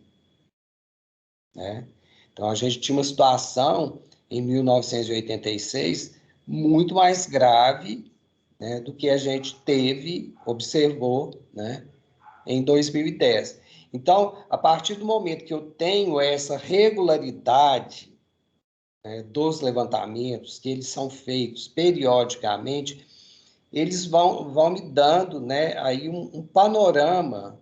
Né? Então, a gente tinha uma situação, em 1986, muito mais grave, né, do que a gente observou, né, em 2010. Então, a partir do momento que eu tenho essa regularidade, né, dos levantamentos, que eles são feitos periodicamente, eles vão me dando, né, aí um panorama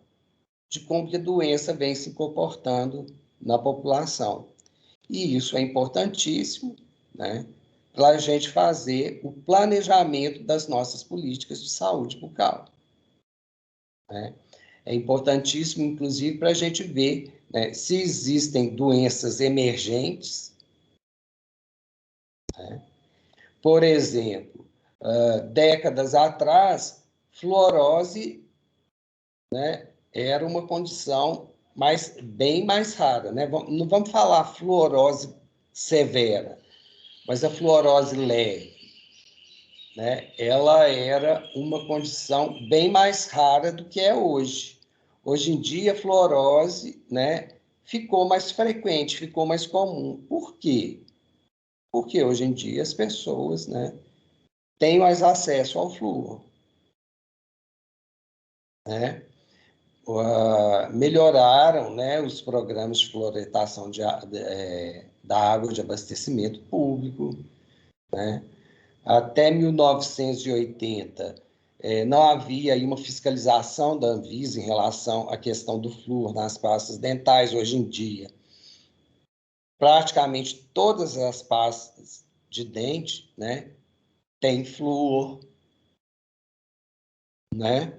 de como que a doença vem se comportando na população. E isso é importantíssimo, né, para a gente fazer o planejamento das nossas políticas de saúde bucal. Né? É importantíssimo, inclusive, para a gente ver, né, se existem doenças emergentes. Né? Por exemplo, décadas atrás, fluorose, né, era uma condição bem mais rara. Né? Não vamos falar fluorose severa, mas a fluorose leve, né, ela era uma condição bem mais rara do que é hoje. Hoje em dia, a fluorose, né, ficou mais frequente, ficou mais comum. Por quê? Porque hoje em dia as pessoas, né, têm mais acesso ao flúor. Né? Melhoraram, né, os programas de fluoretação da água de abastecimento público. Né? Até 1980, não havia aí uma fiscalização da Anvisa em relação à questão do flúor nas pastas dentais. Hoje em dia, praticamente todas as pastas de dente, né, têm flúor. Né?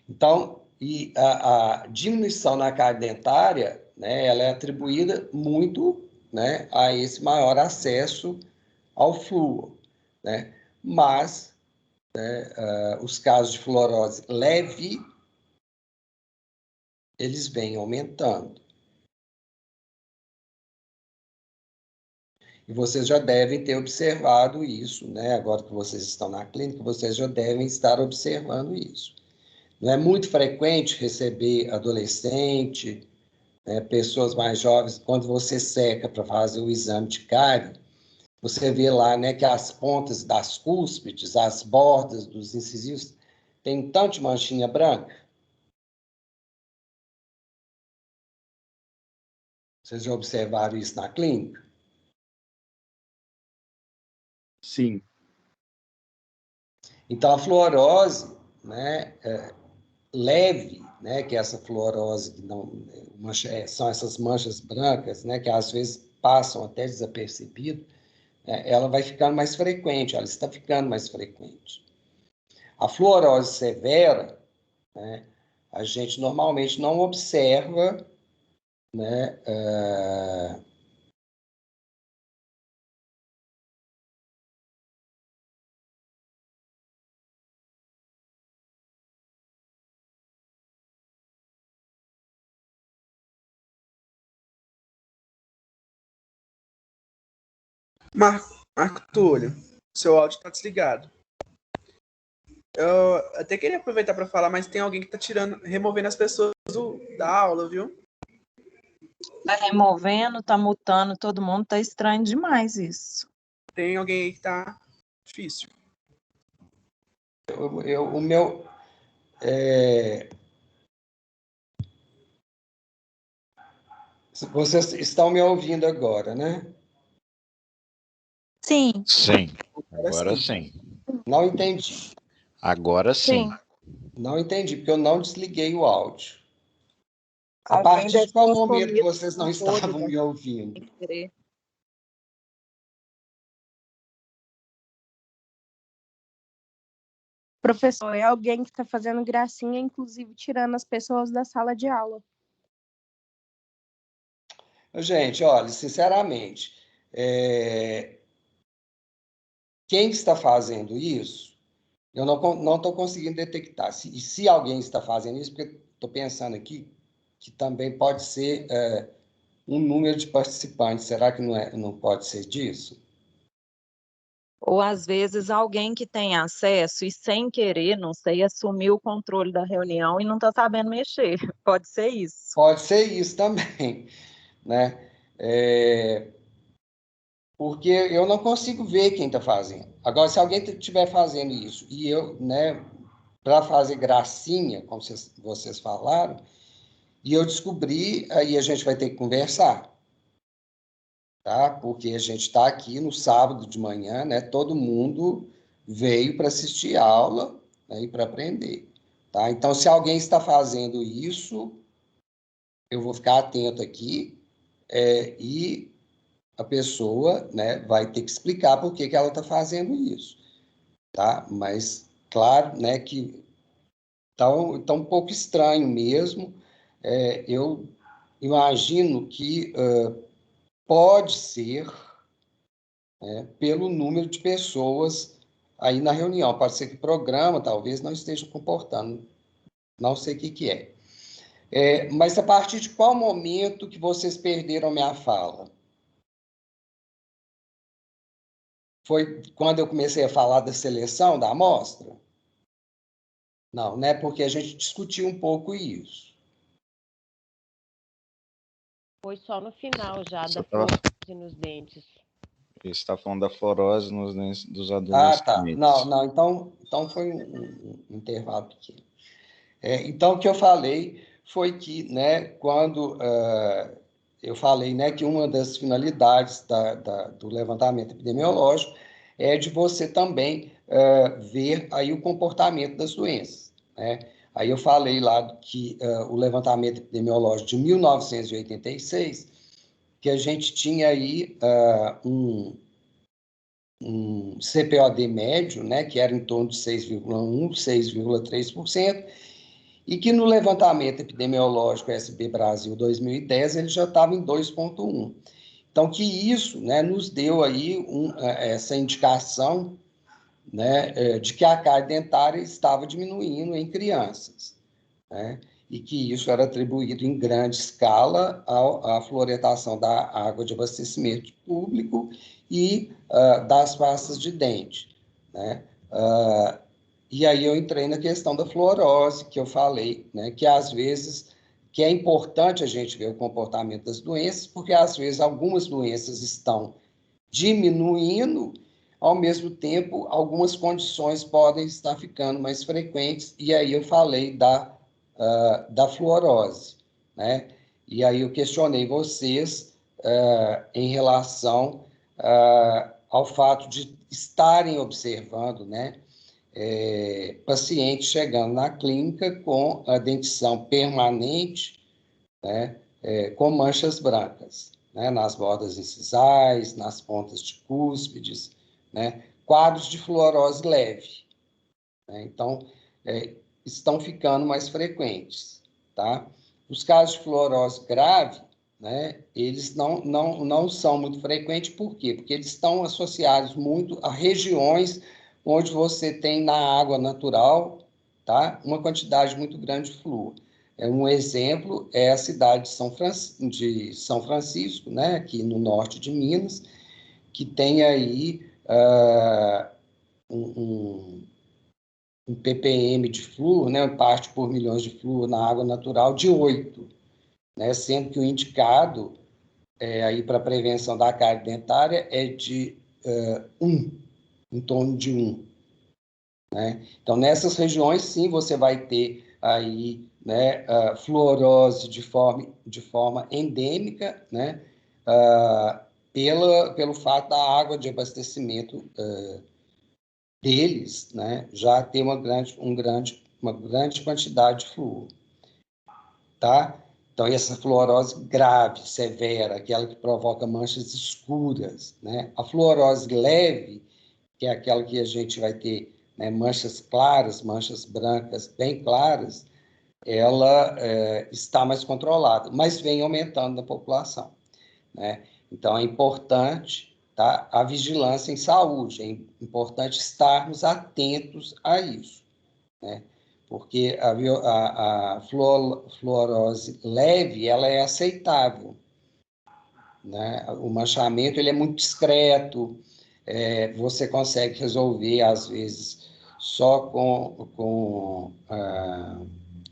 Então, e a diminuição na cárie dentária, né, ela é atribuída muito né, a esse maior acesso ao flúor, né? Mas os casos de fluorose leve, eles vêm aumentando. E vocês já devem ter observado isso, né? Agora que vocês estão na clínica, vocês já devem estar observando isso. Não é muito frequente receber adolescente, né, pessoas mais jovens, quando você seca para fazer o exame de cárie, você vê lá, né, que as pontas das cúspides, as bordas dos incisivos, tem um tanto de manchinha branca. Vocês já observaram isso na clínica? Sim. Então, a fluorose, né, leve, né, que é essa fluorose, que não, são essas manchas brancas, né, que às vezes passam até desapercebido, ela vai ficando mais frequente, ela está ficando mais frequente. A fluorose severa, né, a gente normalmente não observa, né, Marco Túlio, seu áudio está desligado. Eu até queria aproveitar para falar, mas tem alguém que está removendo as pessoas da aula, viu? Tá removendo, tá mutando todo mundo, tá estranho demais isso. Tem alguém aí que tá difícil. o meu... Vocês estão me ouvindo agora, né? Sim. Sim, agora sim. Não entendi. Agora sim. Não entendi, porque eu não desliguei o áudio. A Alguém partir de deve qual ter momento que comido vocês não um estavam podre, me ouvindo? Professor, é alguém que está fazendo gracinha, inclusive tirando as pessoas da sala de aula. Gente, olha, sinceramente, quem está fazendo isso, eu não estou conseguindo detectar. E se alguém está fazendo isso, porque estou pensando aqui que também pode ser um número de participantes. Será que não pode ser disso? Ou às vezes alguém que tem acesso e sem querer, não sei, assumiu o controle da reunião e não está sabendo mexer. Pode ser isso. Pode ser isso também, né? Porque eu não consigo ver quem está fazendo. Agora, se alguém estiver fazendo isso e eu, né, para fazer gracinha, como vocês falaram, e eu descobri, aí a gente vai ter que conversar, tá? Porque a gente está aqui no sábado de manhã, né? Todo mundo veio para assistir a aula, né, e para aprender, tá? Então, se alguém está fazendo isso, eu vou ficar atento aqui e a pessoa, né, vai ter que explicar por que ela está fazendo isso, tá? Mas, claro, né, que tá um pouco estranho mesmo. Eu imagino que pode ser, né, pelo número de pessoas aí na reunião. Pode ser que o programa talvez não esteja comportando, não sei o que é. Mas a partir de qual momento que vocês perderam minha fala? Foi quando eu comecei a falar da seleção da amostra? Não, né? Porque a gente discutiu um pouco isso. Foi só no final já Você da tava- fluorose nos dentes. Ele está falando da fluorose nos dentes dos Ah, adolescentes. tá. Não, então foi um intervalo pequeno. Então, o que eu falei foi que, né, quando eu falei, né, que uma das finalidades do levantamento epidemiológico é de você também ver aí o comportamento das doenças, né? Aí eu falei lá que o levantamento epidemiológico de 1986, que a gente tinha aí um CPOD médio, né, que era em torno de 6,1%, 6,3%, e que no levantamento epidemiológico SB Brasil 2010 ele já estava em 2,1%. Então, que isso, né, nos deu aí essa indicação, né, de que a cárie dentária estava diminuindo em crianças, né, e que isso era atribuído em grande escala à fluoretação da água de abastecimento público e das pastas de dente, né? E aí eu entrei na questão da fluorose, que eu falei, né, que às vezes que é importante a gente ver o comportamento das doenças, porque às vezes algumas doenças estão diminuindo, ao mesmo tempo, algumas condições podem estar ficando mais frequentes, e aí eu falei da fluorose, né? E aí eu questionei vocês em relação ao fato de estarem observando, né, pacientes chegando na clínica com a dentição permanente, né, com manchas brancas, né, nas bordas incisais, nas pontas de cúspides, né, quadros de fluorose leve, né, então, estão ficando mais frequentes, tá? Os casos de fluorose grave, né, eles não são muito frequentes, por quê? Porque eles estão associados muito a regiões onde você tem na água natural, tá, uma quantidade muito grande de flúor. Um exemplo é a cidade de São Francisco, né, aqui no norte de Minas, que tem aí um ppm de flúor, né, parte por milhões de flúor na água natural de 8, né, sendo que o indicado aí para prevenção da cárie dentária é de 1, em torno de 1. Né? Então, nessas regiões, sim, você vai ter aí, né, fluorose de forma endêmica, né, pelo fato da água de abastecimento deles, né, já ter uma grande quantidade de flúor, tá? Então, essa fluorose grave, severa, aquela que provoca manchas escuras, né? A fluorose leve, que é aquela que a gente vai ter, né, manchas claras, manchas brancas bem claras, ela está mais controlada, mas vem aumentando na população, né? Então, é importante, tá, a vigilância em saúde, é importante estarmos atentos a isso, né? Porque a fluorose leve, ela é aceitável, né? O manchamento, ele é muito discreto, você consegue resolver, às vezes, só com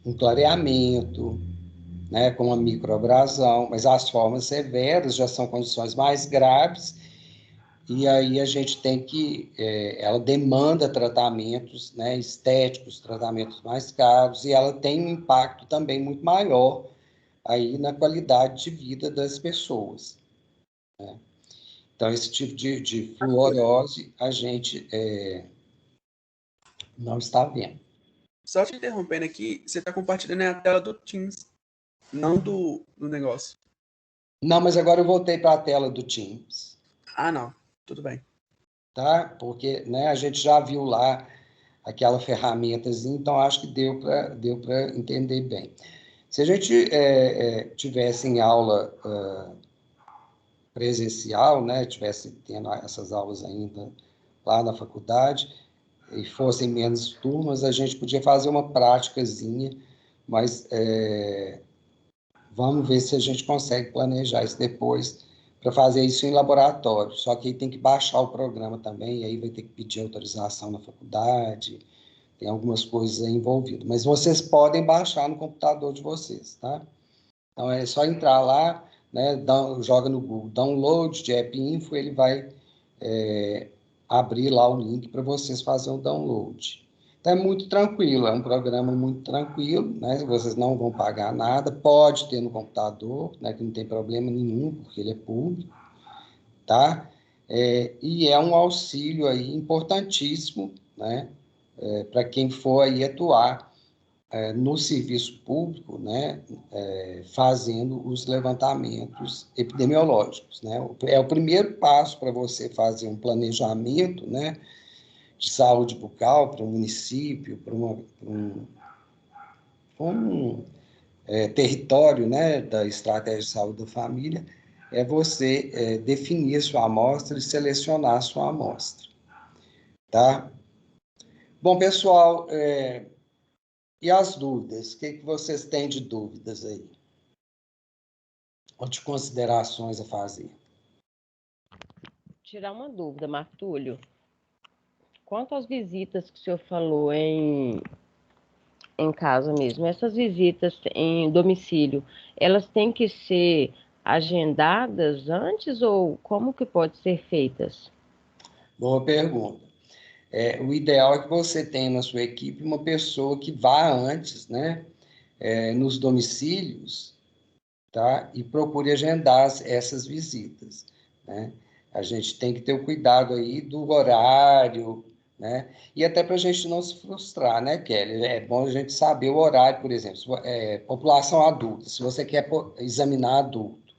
um clareamento, né, com uma microabrasão, mas as formas severas já são condições mais graves, e aí a gente tem que, ela demanda tratamentos, né, estéticos, tratamentos mais caros, e ela tem um impacto também muito maior aí na qualidade de vida das pessoas, né? Então, esse tipo de fluorose a gente não está vendo. Só te interrompendo aqui, você está compartilhando a tela do Teams, não do negócio. Não, mas agora eu voltei para a tela do Teams. Ah, não. Tudo bem. Tá? Porque, né, a gente já viu lá aquela ferramentazinha, então acho que deu para entender bem. Se a gente tivesse em aula presencial, né, tivesse tendo essas aulas ainda lá na faculdade, e fossem menos turmas, a gente podia fazer uma práticazinha, mas vamos ver se a gente consegue planejar isso depois para fazer isso em laboratório. Só que aí tem que baixar o programa também, e aí vai ter que pedir autorização na faculdade, tem algumas coisas aí envolvidas. Mas vocês podem baixar no computador de vocês, tá? Então é só entrar lá, né, joga no Google download de App Info, ele vai abrir lá o link para vocês fazerem o download. Então é muito tranquilo, é um programa muito tranquilo, né? Vocês não vão pagar nada, pode ter no computador, né, que não tem problema nenhum, porque ele é público, tá? E é um auxílio aí importantíssimo, né, para quem for aí atuar no serviço público, né, fazendo os levantamentos epidemiológicos, né? É o primeiro passo para você fazer um planejamento, né, de saúde bucal para um município, para um território, né, da estratégia de saúde da família, é você definir a sua amostra e selecionar a sua amostra, tá? Bom, pessoal, e as dúvidas? O que vocês têm de dúvidas aí? Ou de considerações a fazer? Tirar uma dúvida, Martúlio. Quanto às visitas que o senhor falou em casa mesmo, essas visitas em domicílio, elas têm que ser agendadas antes ou como que pode ser feitas? Boa pergunta. O ideal é que você tenha na sua equipe uma pessoa que vá antes, né, nos domicílios, tá? E procure agendar essas visitas, né? A gente tem que ter o cuidado aí do horário, né? E até para a gente não se frustrar, né, Kelly? É bom a gente saber o horário, por exemplo, população adulta, se você quer examinar adulto,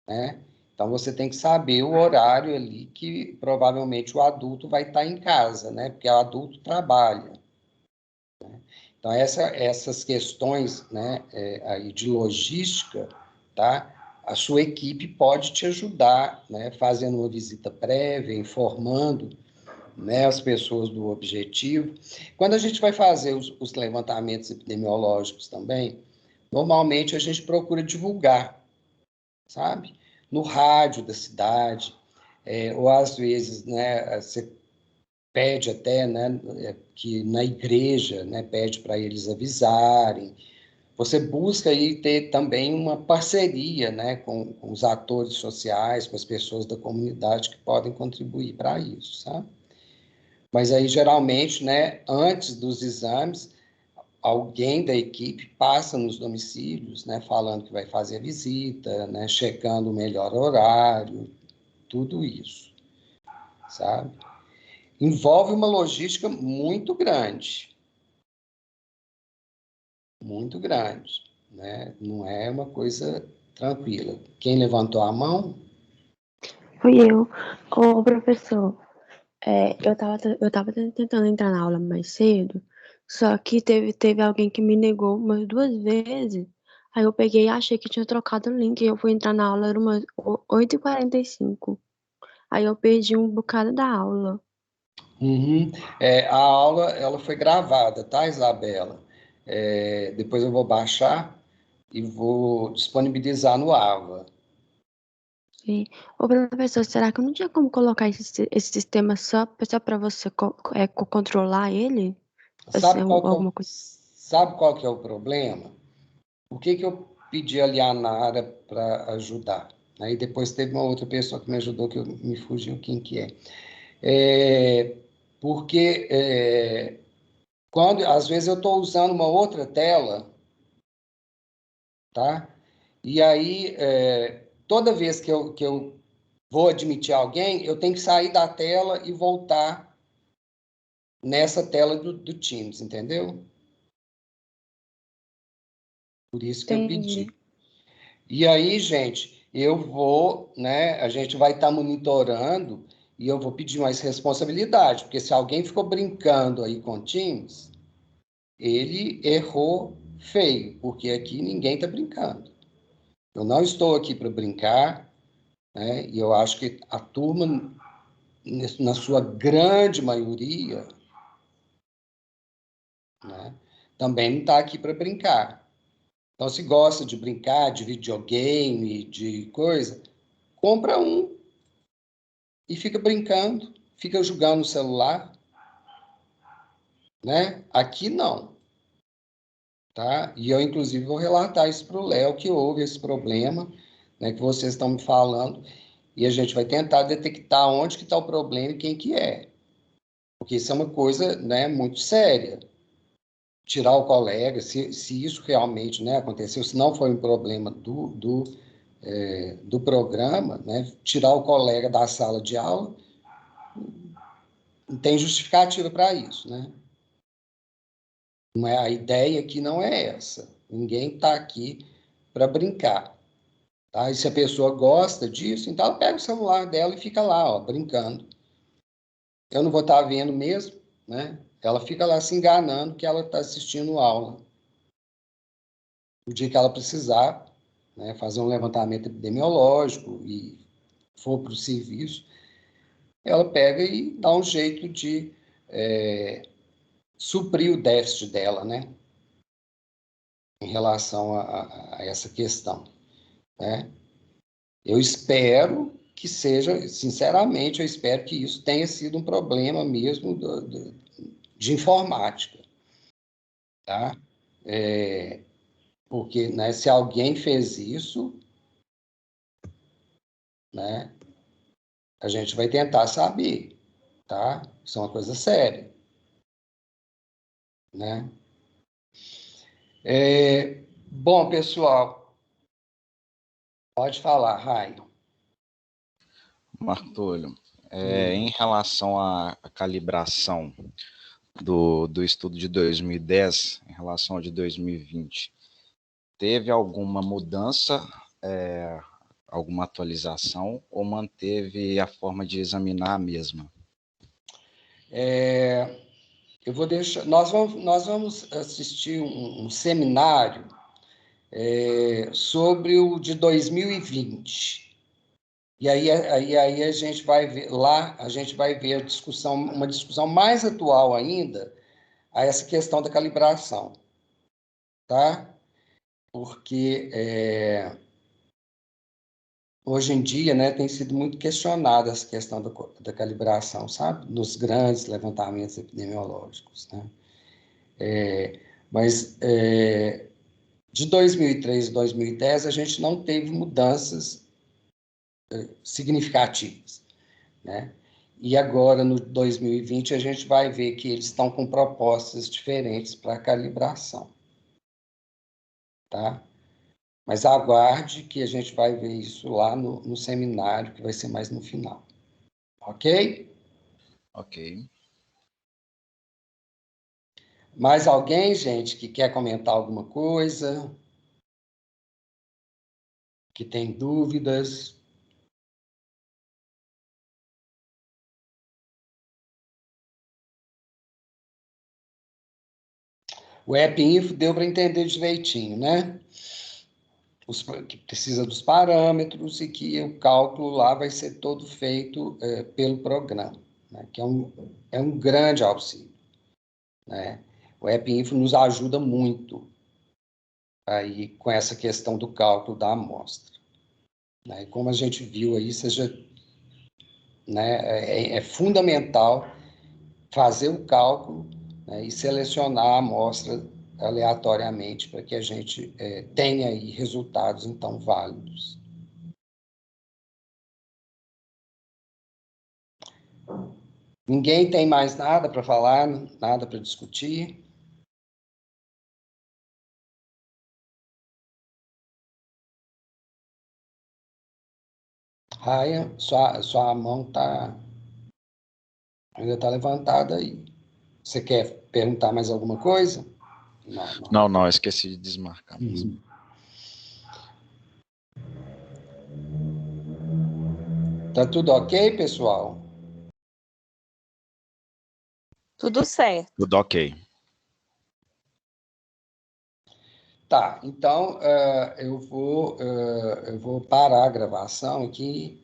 né? Então você tem que saber o horário ali que provavelmente o adulto vai estar em casa, né? Porque o adulto trabalha. Então, essas questões, né, aí de logística, tá? A sua equipe pode te ajudar, né, fazendo uma visita prévia, informando, né, as pessoas do objetivo. Quando a gente vai fazer os levantamentos epidemiológicos também, normalmente a gente procura divulgar, sabe? No rádio da cidade, ou às vezes, né, você pede até, né, que na igreja, né, pede para eles avisarem. Você busca aí ter também uma parceria, né, com os atores sociais, com as pessoas da comunidade que podem contribuir para isso, sabe? Mas aí, geralmente, né, antes dos exames, alguém da equipe passa nos domicílios, né, falando que vai fazer a visita, né, checando o melhor horário, tudo isso, sabe? Envolve uma logística muito grande, né? Não é uma coisa tranquila. Quem levantou a mão? Fui eu. Ô, professor, eu tava tentando entrar na aula mais cedo, só que teve alguém que me negou umas 2 vezes. Aí eu peguei e achei que tinha trocado o link. E eu fui entrar na aula, era umas 8h45. Aí eu perdi um bocado da aula. Uhum. A aula ela foi gravada, tá, Isabela? Depois eu vou baixar e vou disponibilizar no AVA. Sim. Ô, professor, será que não tinha como colocar esse sistema só para você controlar ele? Assim, alguma coisa. Sabe qual que é o problema? O que eu pedi ali a Nara para ajudar? Aí depois teve uma outra pessoa que me ajudou, que me fugiu quem que é. Porque às vezes eu estou usando uma outra tela, tá? E aí, toda vez que eu vou admitir alguém, eu tenho que sair da tela e voltar nessa tela do Teams, entendeu? Por isso que eu Entendi. pedi. E aí, gente, eu vou, né? A gente vai estar monitorando e eu vou pedir mais responsabilidade, porque se alguém ficou brincando aí com Teams, ele errou feio, porque aqui ninguém está brincando. Eu não estou aqui para brincar, né? E eu acho que a turma, na sua grande maioria, né, também não está aqui para brincar. Então, se gosta de brincar, de videogame, de coisa, compra um e fica brincando, fica jogando no celular, né? Aqui não, tá? E eu, inclusive, vou relatar isso para o Léo, que houve esse problema, né, que vocês estão me falando, e a gente vai tentar detectar onde que está o problema e quem que é. Porque isso é uma coisa, né, muito séria. Tirar o colega, se isso realmente, né, aconteceu, se não foi um problema do programa, né, tirar o colega da sala de aula, não tem justificativa para isso, né? Não é, a ideia aqui não é essa. Ninguém está aqui para brincar. Tá? E se a pessoa gosta disso, então ela pega o celular dela e fica lá, ó, brincando. Eu não vou estar vendo mesmo, né? Ela fica lá se enganando que ela está assistindo aula. O dia que ela precisar, né, fazer um levantamento epidemiológico e for para o serviço, ela pega e dá um jeito de suprir o déficit dela, né, em relação a essa questão, né? Eu espero que seja, sinceramente, eu espero que isso tenha sido um problema mesmo de informática, tá? Porque, né, se alguém fez isso, né, a gente vai tentar saber, tá? Isso é uma coisa séria, né? Bom, pessoal, pode falar, Raio. Martolio, em relação à calibração do estudo de 2010 em relação ao de 2020, teve alguma mudança, alguma atualização, ou manteve a forma de examinar a mesma? Eu vou deixar. Nós vamos assistir um seminário sobre o de 2020. E aí a gente vai ver lá, a gente vai ver uma discussão mais atual ainda a essa questão da calibração, tá? Porque hoje em dia, né, tem sido muito questionada essa questão da calibração, sabe? Nos grandes levantamentos epidemiológicos, né? Mas de 2003 e 2010 a gente não teve mudanças significativas, né? E agora, no 2020, a gente vai ver que eles estão com propostas diferentes para a calibração, tá? Mas aguarde que a gente vai ver isso lá no seminário, que vai ser mais no final. Ok? Ok. Mais alguém, gente, que quer comentar alguma coisa? Que tem dúvidas? O AppInfo deu para entender direitinho, né? Que precisa dos parâmetros e que o cálculo lá vai ser todo feito pelo programa, né? Que é um grande auxílio, né? O AppInfo nos ajuda muito aí com essa questão do cálculo da amostra, né? E como a gente viu aí, né, é fundamental fazer o cálculo, né, e selecionar a amostra aleatoriamente para que a gente tenha aí resultados, então, válidos. Ninguém tem mais nada para falar, nada para discutir? Raia, sua mão ainda está levantada aí. Você quer perguntar mais alguma coisa? Não, esqueci de desmarcar mesmo. Tá tudo ok, pessoal? Tudo certo. Tudo ok. Tá, então eu vou parar a gravação aqui